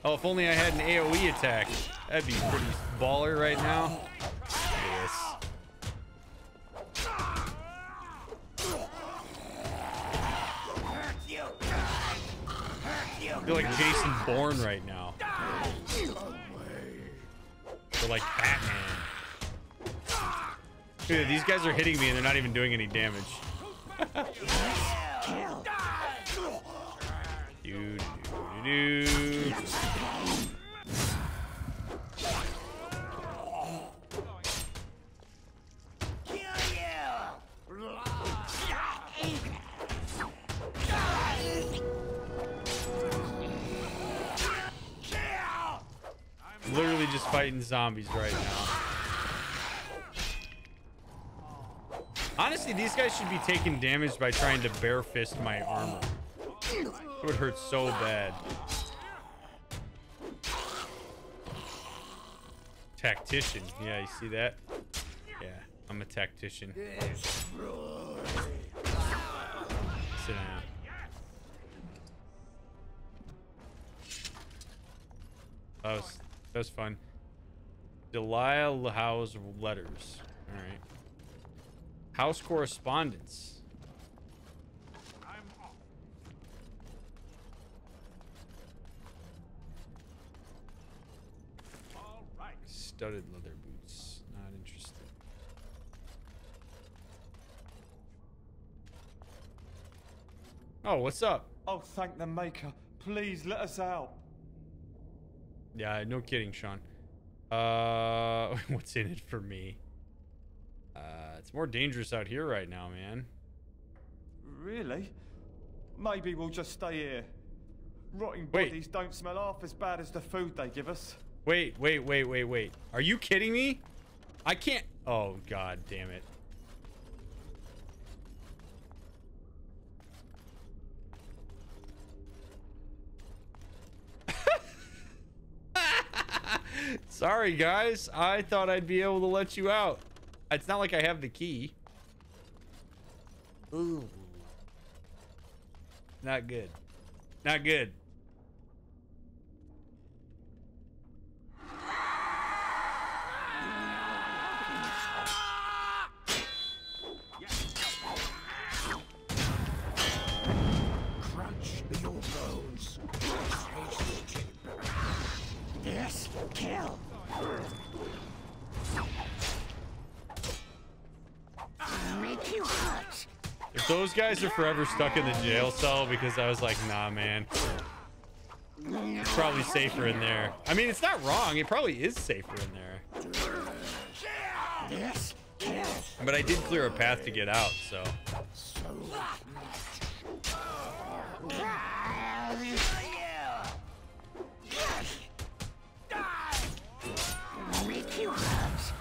Oh, if only I had an AoE attack. That'd be pretty baller right now. Yes. I feel like Jason Bourne right now. Or like Batman. Dude, these guys are hitting me and they're not even doing any damage. Literally just fighting zombies right now. Honestly, these guys should be taking damage by trying to bare fist my armor. It would hurt so bad. Tactician. Yeah, you see that? Yeah, I'm a tactician. Sit down. That was fun. Delisle House letters. All right. House correspondence. All right. Studded leather boots. Not interested. Oh, what's up? Oh, thank the Maker. Please let us out. Yeah, no kidding, Sean. What's in it for me? It's more dangerous out here right now, man. Really? Maybe we'll just stay here. Rotting bodies don't smell half as bad as the food they give us. Wait. Are you kidding me? I can't. Oh, god damn it. Sorry, guys. I thought I'd be able to let you out. It's not like I have the key. Ooh. Not good. Not good. Crunch your bones. Yes, kill. Make you hurt. If those guys are forever stuck in the jail cell because I was like, nah, man. It's probably safer in there. I mean, it's not wrong. It probably is safer in there. Yes, kill. But I did clear a path to get out, so. Make you hurt.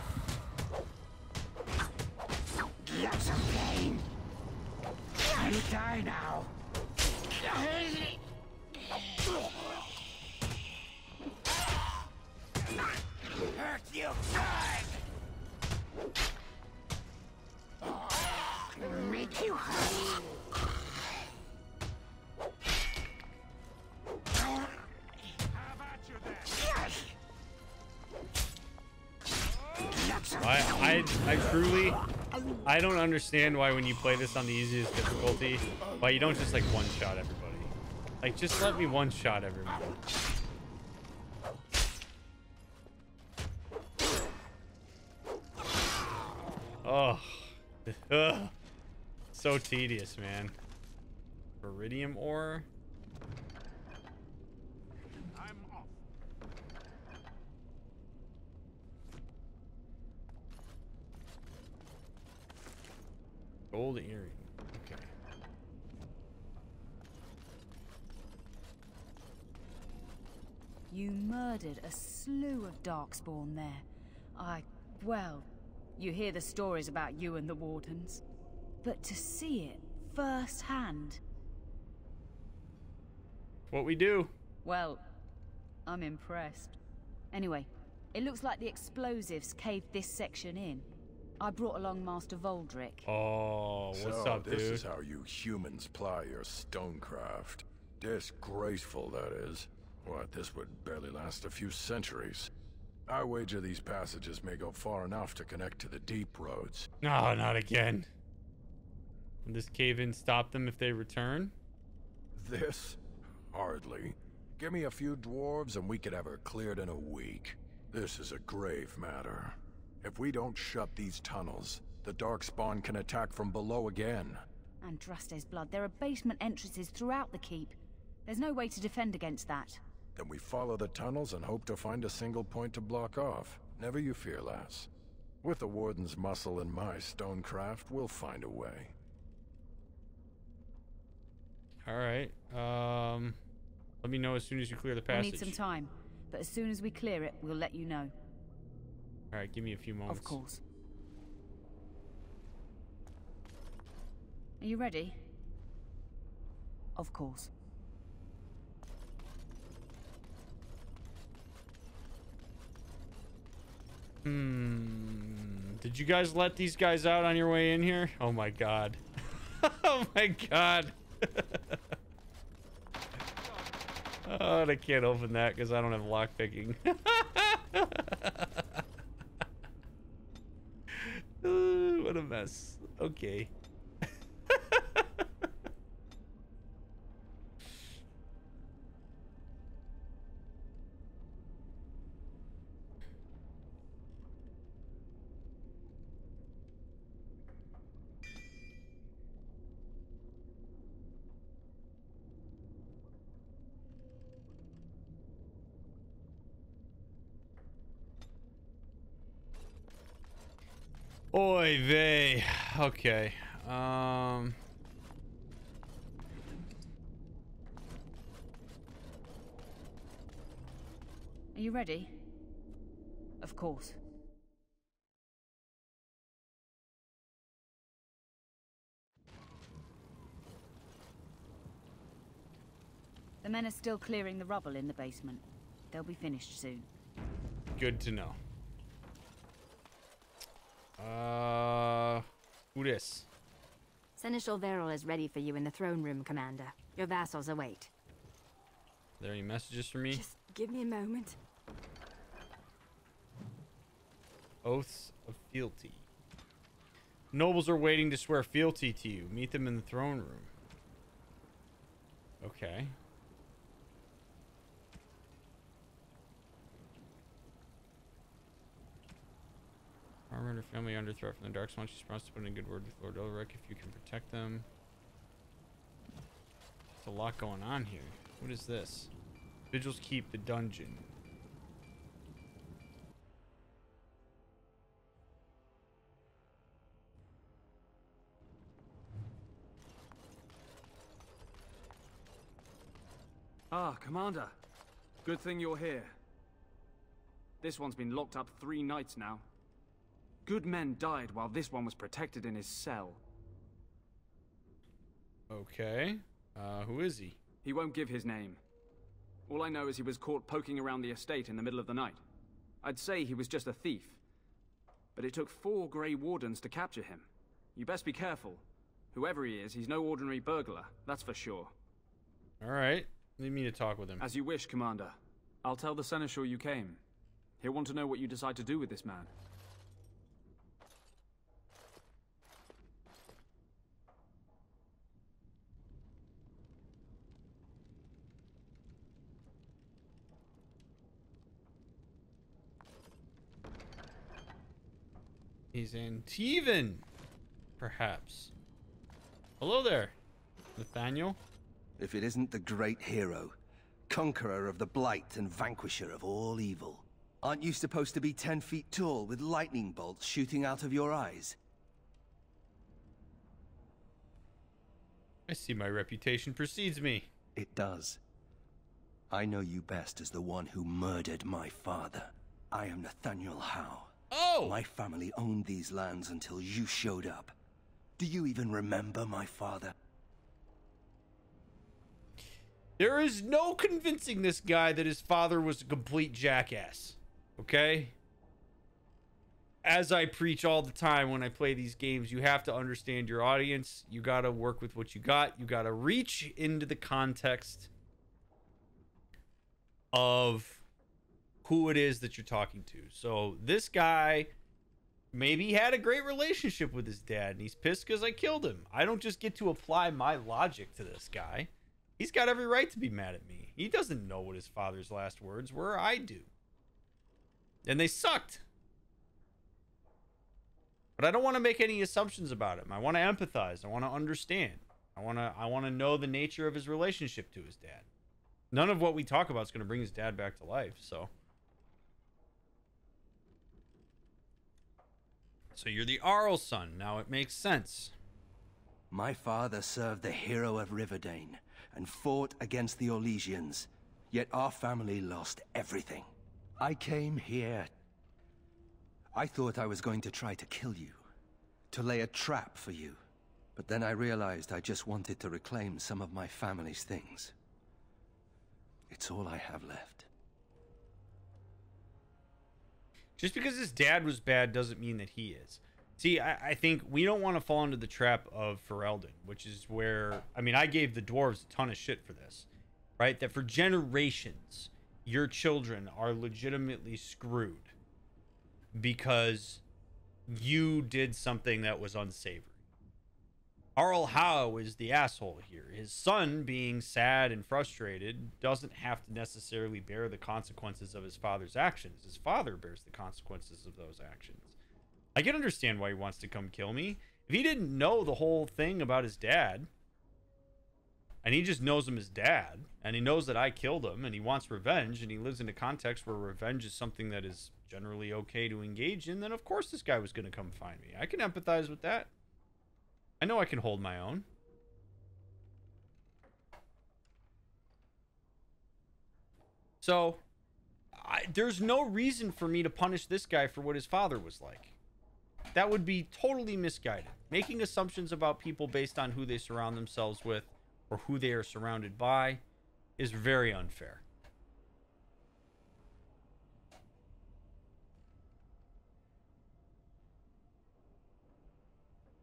Get some pain. You die now. Hurt you good. Make you hurt. I truly, I don't understand why when you play this on the easiest difficulty, why you don't just like one-shot everybody. Like, just let me one-shot everybody. Oh. Ugh. So tedious, man. Iridium ore. I'm off. Gold earring. Okay. You murdered a slew of Darkspawn there. Well, you hear the stories about you and the Wardens. But to see it firsthand... What we do. Well, I'm impressed. Anyway, it looks like the explosives caved this section in. I brought along Master Voldrick. Oh, what's up, dude? This is how you humans ply your stonecraft. Disgraceful, that is. What, this would barely last a few centuries. I wager these passages may go far enough to connect to the deep roads. No, not again. Will this cave-in stop them if they return? This? Hardly. Give me a few dwarves and we could have her cleared in a week. This is a grave matter. If we don't shut these tunnels, the Darkspawn can attack from below again. And Draste's blood, there are basement entrances throughout the keep. There's no way to defend against that. Then we follow the tunnels and hope to find a single point to block off. Never you fear, lass. With the Warden's muscle and my stonecraft, we'll find a way. Alright. Let me know as soon as you clear the passage. We'll need some time, but as soon as we clear it, we'll let you know. Alright, give me a few moments. Of course. Are you ready? Of course. Did you guys let these guys out on your way in here? Oh my god. Oh my god. Oh, I can't open that because I don't have lockpicking. What a mess. Okay. Oy vey. Okay. Are you ready? Of course. The men are still clearing the rubble in the basement. They'll be finished soon. Good to know. Who this? Seneschal Verrill is ready for you in the throne room, Commander. Your vassals await. Are there any messages for me? Just give me a moment. Oaths of fealty. Nobles are waiting to swear fealty to you. Meet them in the throne room. Okay. Armor and her family under threat from the Darkspawn. She's promised to put in a good word with Lord Ulrich if you can protect them. There's a lot going on here. What is this? Vigils keep the dungeon. Ah, Commander. Good thing you're here. This one's been locked up 3 nights now. Good men died while this one was protected in his cell. Okay. Who is he? He won't give his name. All I know is he was caught poking around the estate in the middle of the night. I'd say he was just a thief. But it took 4 Grey Wardens to capture him. You best be careful. Whoever he is, he's no ordinary burglar, that's for sure. Alright. Leave me to talk with him. As you wish, Commander. I'll tell the Seneschal you came. He'll want to know what you decide to do with this man. He's Antivan, perhaps. Hello there, Nathaniel. If it isn't the great hero, conqueror of the blight and vanquisher of all evil. Aren't you supposed to be 10 feet tall with lightning bolts shooting out of your eyes? I see my reputation precedes me. It does. I know you best as the one who murdered my father. I am Nathaniel Howe. Oh! My family owned these lands until you showed up. Do you even remember my father? There is no convincing this guy that his father was a complete jackass. Okay? As I preach all the time when I play these games, you have to understand your audience. You got to work with what you got. You got to reach into the context of who it is that you're talking to. So this guy maybe had a great relationship with his dad, and he's pissed because I killed him. I don't just get to apply my logic to this guy. He's got every right to be mad at me. He doesn't know what his father's last words were. I do. And they sucked. But I don't want to make any assumptions about him. I want to empathize. I want to understand. I want to know the nature of his relationship to his dad. None of what we talk about is going to bring his dad back to life, so. So you're the Arl son. Now it makes sense. My father served the hero of Riverdane and fought against the Orlesians, yet our family lost everything. I came here. I thought I was going to try to kill you, to lay a trap for you. But then I realized I just wanted to reclaim some of my family's things. It's all I have left. Just because his dad was bad doesn't mean that he is. See, I think we don't want to fall into the trap of Ferelden, which is where, I mean, I gave the dwarves a ton of shit for this, right? That for generations, your children are legitimately screwed because you did something that was unsavory. Arl Howe is the asshole here. His son, being sad and frustrated, doesn't have to necessarily bear the consequences of his father's actions. His father bears the consequences of those actions. I can understand why he wants to come kill me. If he didn't know the whole thing about his dad, and he just knows him as dad, and he knows that I killed him, and he wants revenge, and he lives in a context where revenge is something that is generally okay to engage in, then of course this guy was going to come find me. I can empathize with that. I know I can hold my own. So, there's no reason for me to punish this guy for what his father was like. That would be totally misguided. Making assumptions about people based on who they surround themselves with or who they are surrounded by is very unfair.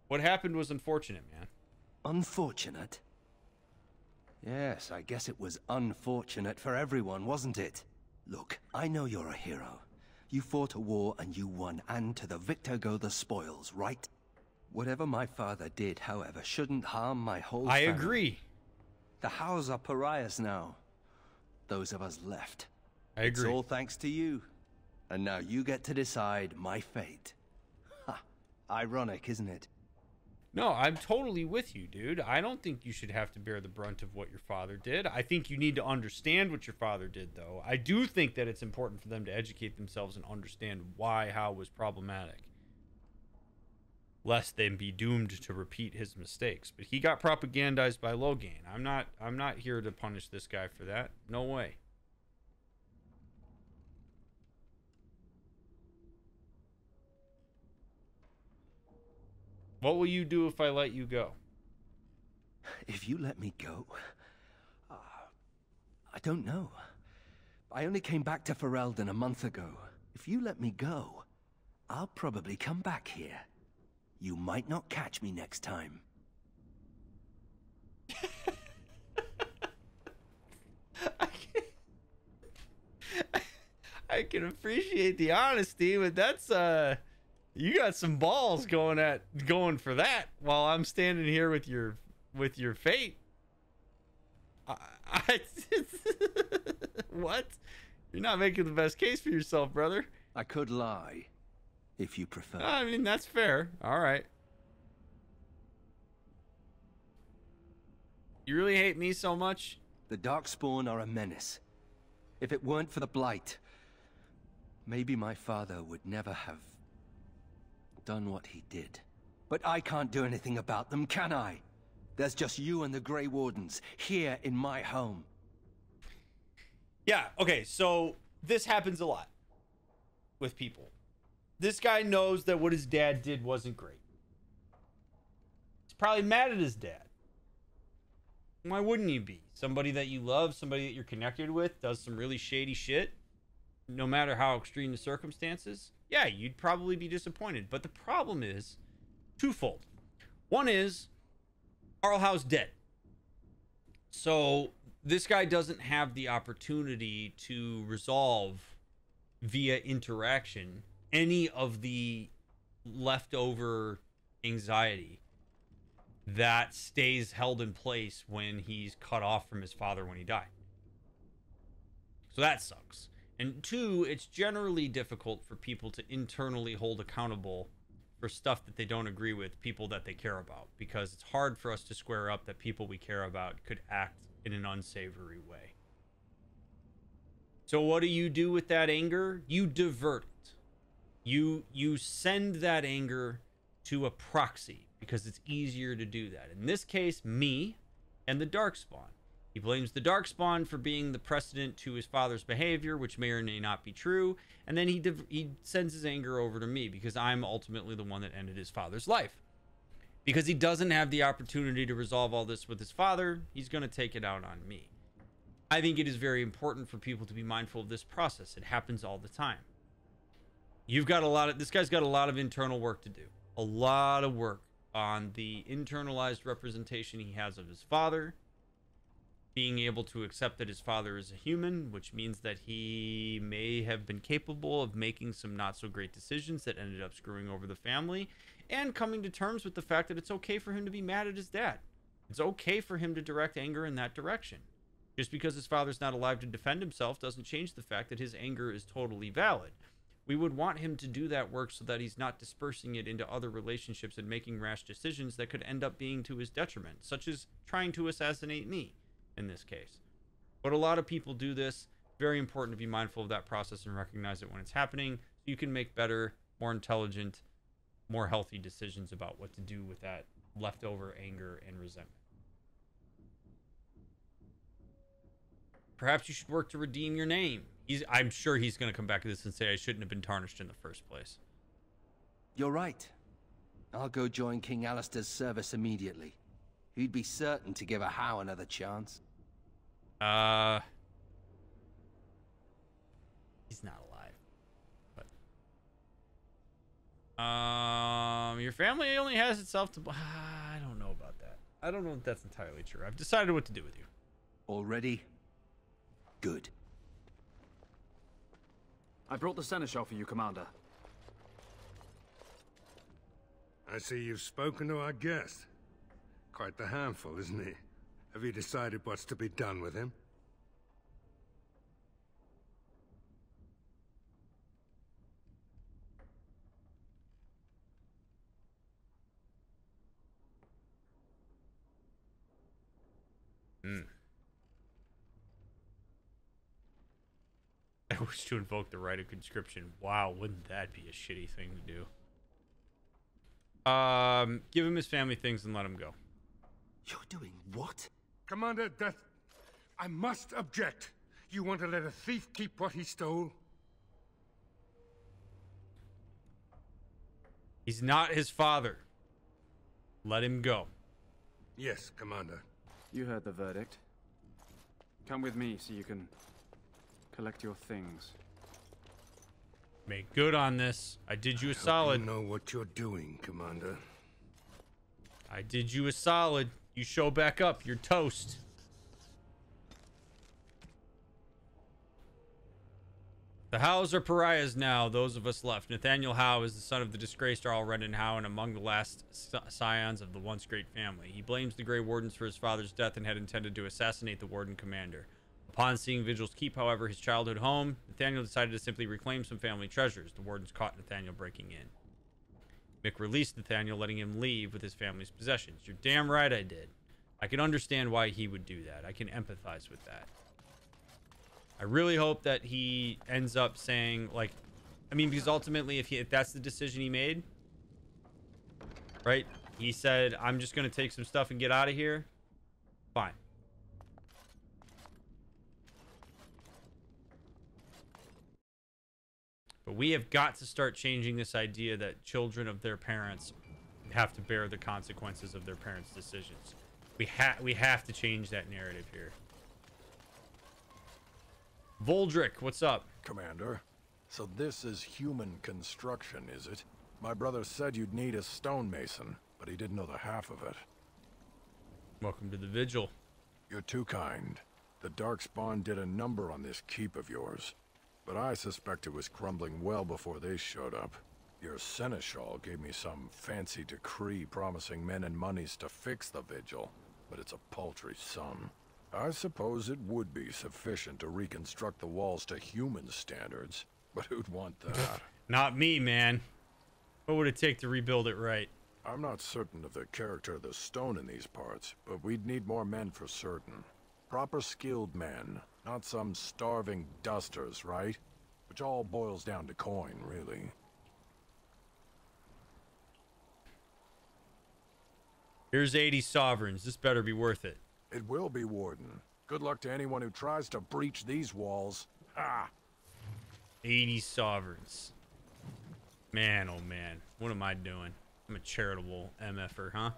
What happened was unfortunate, man. Unfortunate? Yes, I guess it was unfortunate for everyone, wasn't it? Look, I know you're a hero. You fought a war and you won, and to the victor go the spoils, right? Whatever my father did, however, shouldn't harm my whole family. I agree. The Howes are pariahs now. Those of us left. I agree. It's all thanks to you. And now you get to decide my fate. Ha! Ironic, isn't it? No, I'm totally with you, dude. I don't think you should have to bear the brunt of what your father did. I think you need to understand what your father did, though. I do think that it's important for them to educate themselves and understand why Howe was problematic, lest they be doomed to repeat his mistakes. But he got propagandized by Logain. I'm not here to punish this guy for that. No way. What will you do if I let you go? If you let me go, I don't know. I only came back to Ferelden a month ago. If you let me go, I'll probably come back here. You might not catch me next time. I can appreciate the honesty, but that's you got some balls going for that while I'm standing here with your fate. What? You're not making the best case for yourself, brother. I could lie. if you prefer. I mean, that's fair. All right. You really hate me so much? The Darkspawn are a menace. If it weren't for the Blight, maybe my father would never have done what he did. But I can't do anything about them, can I? There's just you and the Grey Wardens here in my home. Yeah, okay, so this happens a lot with people. This guy knows that what his dad did wasn't great. He's probably mad at his dad. Why wouldn't you be? Somebody that you love, somebody that you're connected with, does some really shady shit, no matter how extreme the circumstances. Yeah, you'd probably be disappointed. But the problem is twofold. One is, Arlhau's dead. So this guy doesn't have the opportunity to resolve via interaction any of the leftover anxiety that stays held in place when he's cut off from his father when he died. So that sucks. And two, it's generally difficult for people to internally hold accountable for stuff that they don't agree with people that they care about, because it's hard for us to square up that people we care about could act in an unsavory way. So what do you do with that anger? You divert it. You send that anger to a proxy, because it's easier to do that. In this case, me and the Darkspawn. He blames the Darkspawn for being the precedent to his father's behavior, which may or may not be true, and then he sends his anger over to me, because I'm ultimately the one that ended his father's life. Because he doesn't have the opportunity to resolve all this with his father, he's going to take it out on me. I think it is very important for people to be mindful of this process. It happens all the time. This guy's got a lot of internal work to do. A lot of work on the internalized representation he has of his father, being able to accept that his father is a human, which means that he may have been capable of making some not so great decisions that ended up screwing over the family, and coming to terms with the fact that it's okay for him to be mad at his dad. It's okay for him to direct anger in that direction. Just because his father's not alive to defend himself doesn't change the fact that his anger is totally valid. We would want him to do that work so that he's not dispersing it into other relationships and making rash decisions that could end up being to his detriment, such as trying to assassinate me in this case. But a lot of people do this. Very important to be mindful of that process and recognize it when it's happening, so you can make better, more intelligent, more healthy decisions about what to do with that leftover anger and resentment. Perhaps you should work to redeem your name. I'm sure he's going to come back to this and say I shouldn't have been tarnished in the first place. You're right. I'll go join King Alistair's service immediately. He'd be certain to give a How another chance. He's not alive. But your family only has itself to... I don't know about that. I don't know if that's entirely true. I've decided what to do with you. Already? Good. I brought the seneschal for you, Commander. I see you've spoken to our guest. Quite the handful, isn't he? Have you decided what's to be done with him? I wish to invoke the right of conscription. Wow, wouldn't that be a shitty thing to do? Give him his family things and let him go. You're doing what? Commander, I must object. You want to let a thief keep what he stole? He's not his father. Let him go. Yes, Commander. You heard the verdict. Come with me so you can collect your things. Make good on this. I did you a solid. You know what you're doing, Commander. I did you a solid. You show back up, you're toast. The Howes are pariahs now, those of us left. Nathaniel Howe is the son of the disgraced Earl Rendon Howe and among the last scions of the once great family. He blames the Grey Wardens for his father's death and had intended to assassinate the Warden commander. Upon seeing Vigil's keep, however, his childhood home, Nathaniel decided to simply reclaim some family treasures. The Wardens caught Nathaniel breaking in. Mick released Nathaniel, letting him leave with his family's possessions. You're damn right I did. I can understand why he would do that. I can empathize with that. I really hope that he ends up saying, like, I mean, because ultimately, if that's the decision he made, right? He said, I'm just going to take some stuff and get out of here. Fine. But we have got to start changing this idea that children of their parents have to bear the consequences of their parents' decisions. We have to change that narrative here. Voldrick, what's up? Commander, so this is human construction, is it? My brother said you'd need a stonemason, but he didn't know the half of it. Welcome to the Vigil. You're too kind. The Darkspawn did a number on this keep of yours, but I suspect it was crumbling well before they showed up. Your seneschal gave me some fancy decree promising men and monies to fix the Vigil, but it's a paltry sum. I suppose it would be sufficient to reconstruct the walls to human standards, but who'd want that? Not me, man. What would it take to rebuild it right? I'm not certain of the character of the stone in these parts, but we'd need more men for certain. Proper skilled men, not some starving dusters, right? Which all boils down to coin, really. Here's 80 sovereigns. This better be worth it. It will be, Warden. Good luck to anyone who tries to breach these walls. Ha! 80 sovereigns. Man, oh man. What am I doing? I'm a charitable MFer, huh?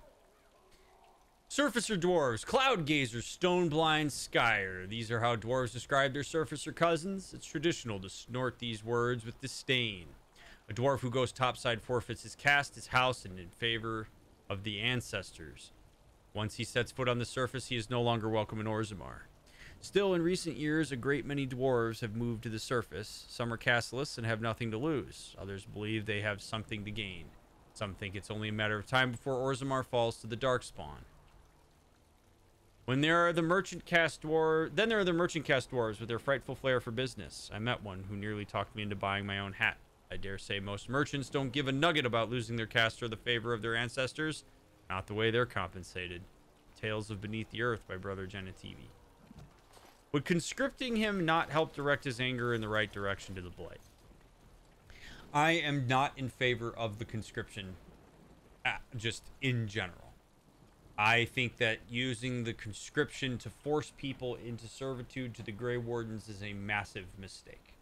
Surfacer dwarves, cloud gazers, stone blind skyer. These are how dwarves describe their surfacer cousins. It's traditional to snort these words with disdain. A dwarf who goes topside forfeits his caste, his house, and in favor of the ancestors. Once he sets foot on the surface, he is no longer welcome in Orzammar. Still, in recent years, a great many dwarves have moved to the surface. Some are castless and have nothing to lose. Others believe they have something to gain. Some think it's only a matter of time before Orzammar falls to the Darkspawn. Then there are the merchant caste dwarves with their frightful flair for business. I met one who nearly talked me into buying my own hat. I dare say most merchants don't give a nugget about losing their caste or the favor of their ancestors. Not the way they're compensated. Tales of Beneath the Earth by Brother Genitivi. Would conscripting him not help direct his anger in the right direction to the Blight? I am not in favor of the conscription, just in general. I think that using the conscription to force people into servitude to the Grey Wardens is a massive mistake.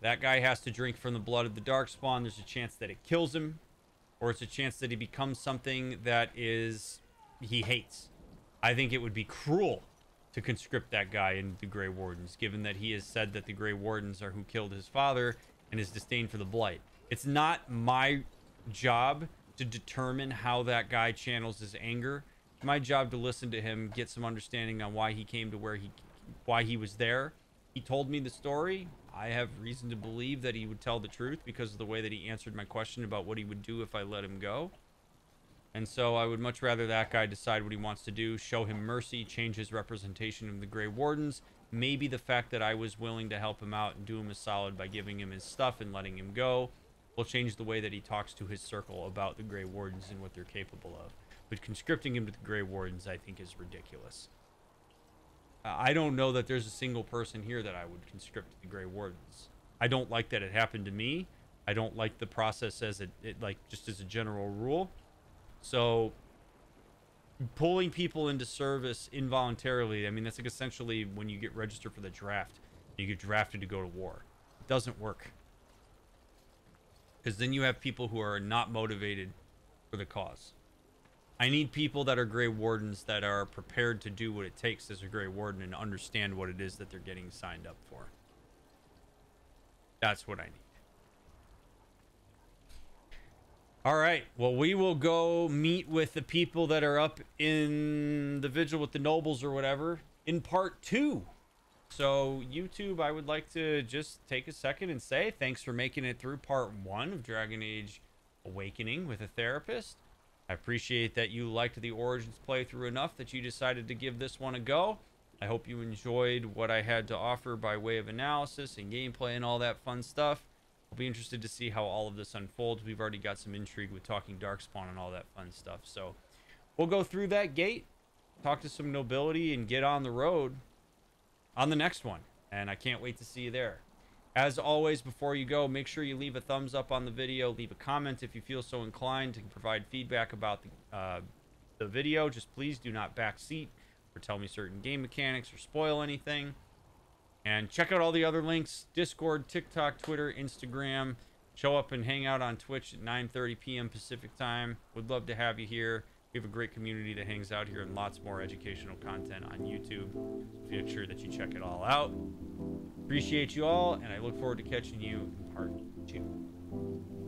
That guy has to drink from the blood of the Darkspawn. There's a chance that it kills him, or it's a chance that he becomes something that he hates. I think it would be cruel to conscript that guy into the Grey Wardens, given that he has said that the Grey Wardens are who killed his father and his disdain for the Blight. It's not my job to determine how that guy channels his anger. It's my job to listen to him, get some understanding on why he came to why he was there. He told me the story. I have reason to believe that he would tell the truth because of the way that he answered my question about what he would do if I let him go. And so I would much rather that guy decide what he wants to do, show him mercy, change his representation of the Grey Wardens. Maybe the fact that I was willing to help him out and do him a solid by giving him his stuff and letting him go will change the way that he talks to his circle about the Grey Wardens and what they're capable of. But conscripting him to the Grey Wardens, I think, is ridiculous. I don't know that there's a single person here that I would conscript to the Grey Wardens. I don't like that it happened to me. I don't like the process as just as a general rule. So pulling people into service involuntarily, I mean, that's like essentially when you get registered for the draft, you get drafted to go to war. It doesn't work. Because then you have people who are not motivated for the cause. I need people that are Grey Wardens that are prepared to do what it takes as a Grey Warden and understand what it is that they're getting signed up for. That's what I need. All right. Well, we will go meet with the people that are up in the vigil with the nobles or whatever in part 2. So, YouTube, I would like to just take a second and say thanks for making it through part 1 of Dragon Age Awakening with a Therapist. I appreciate that you liked the Origins playthrough enough that you decided to give this one a go. I hope you enjoyed what I had to offer by way of analysis and gameplay and all that fun stuff. I'll be interested to see how all of this unfolds. We've already got some intrigue with talking Darkspawn and all that fun stuff. So we'll go through that gate, talk to some nobility, and get on the road on the next one. And I can't wait to see you there. As always, before you go, make sure you leave a thumbs up on the video. Leave a comment if you feel so inclined to provide feedback about the video. Just please do not backseat or tell me certain game mechanics or spoil anything. And check out all the other links: Discord, TikTok, Twitter, Instagram. Show up and hang out on Twitch at 9:30 p.m. Pacific time. Would love to have you here. We have a great community that hangs out here, and lots more educational content on YouTube. So make sure that you check it all out. Appreciate you all, and I look forward to catching you in part 2.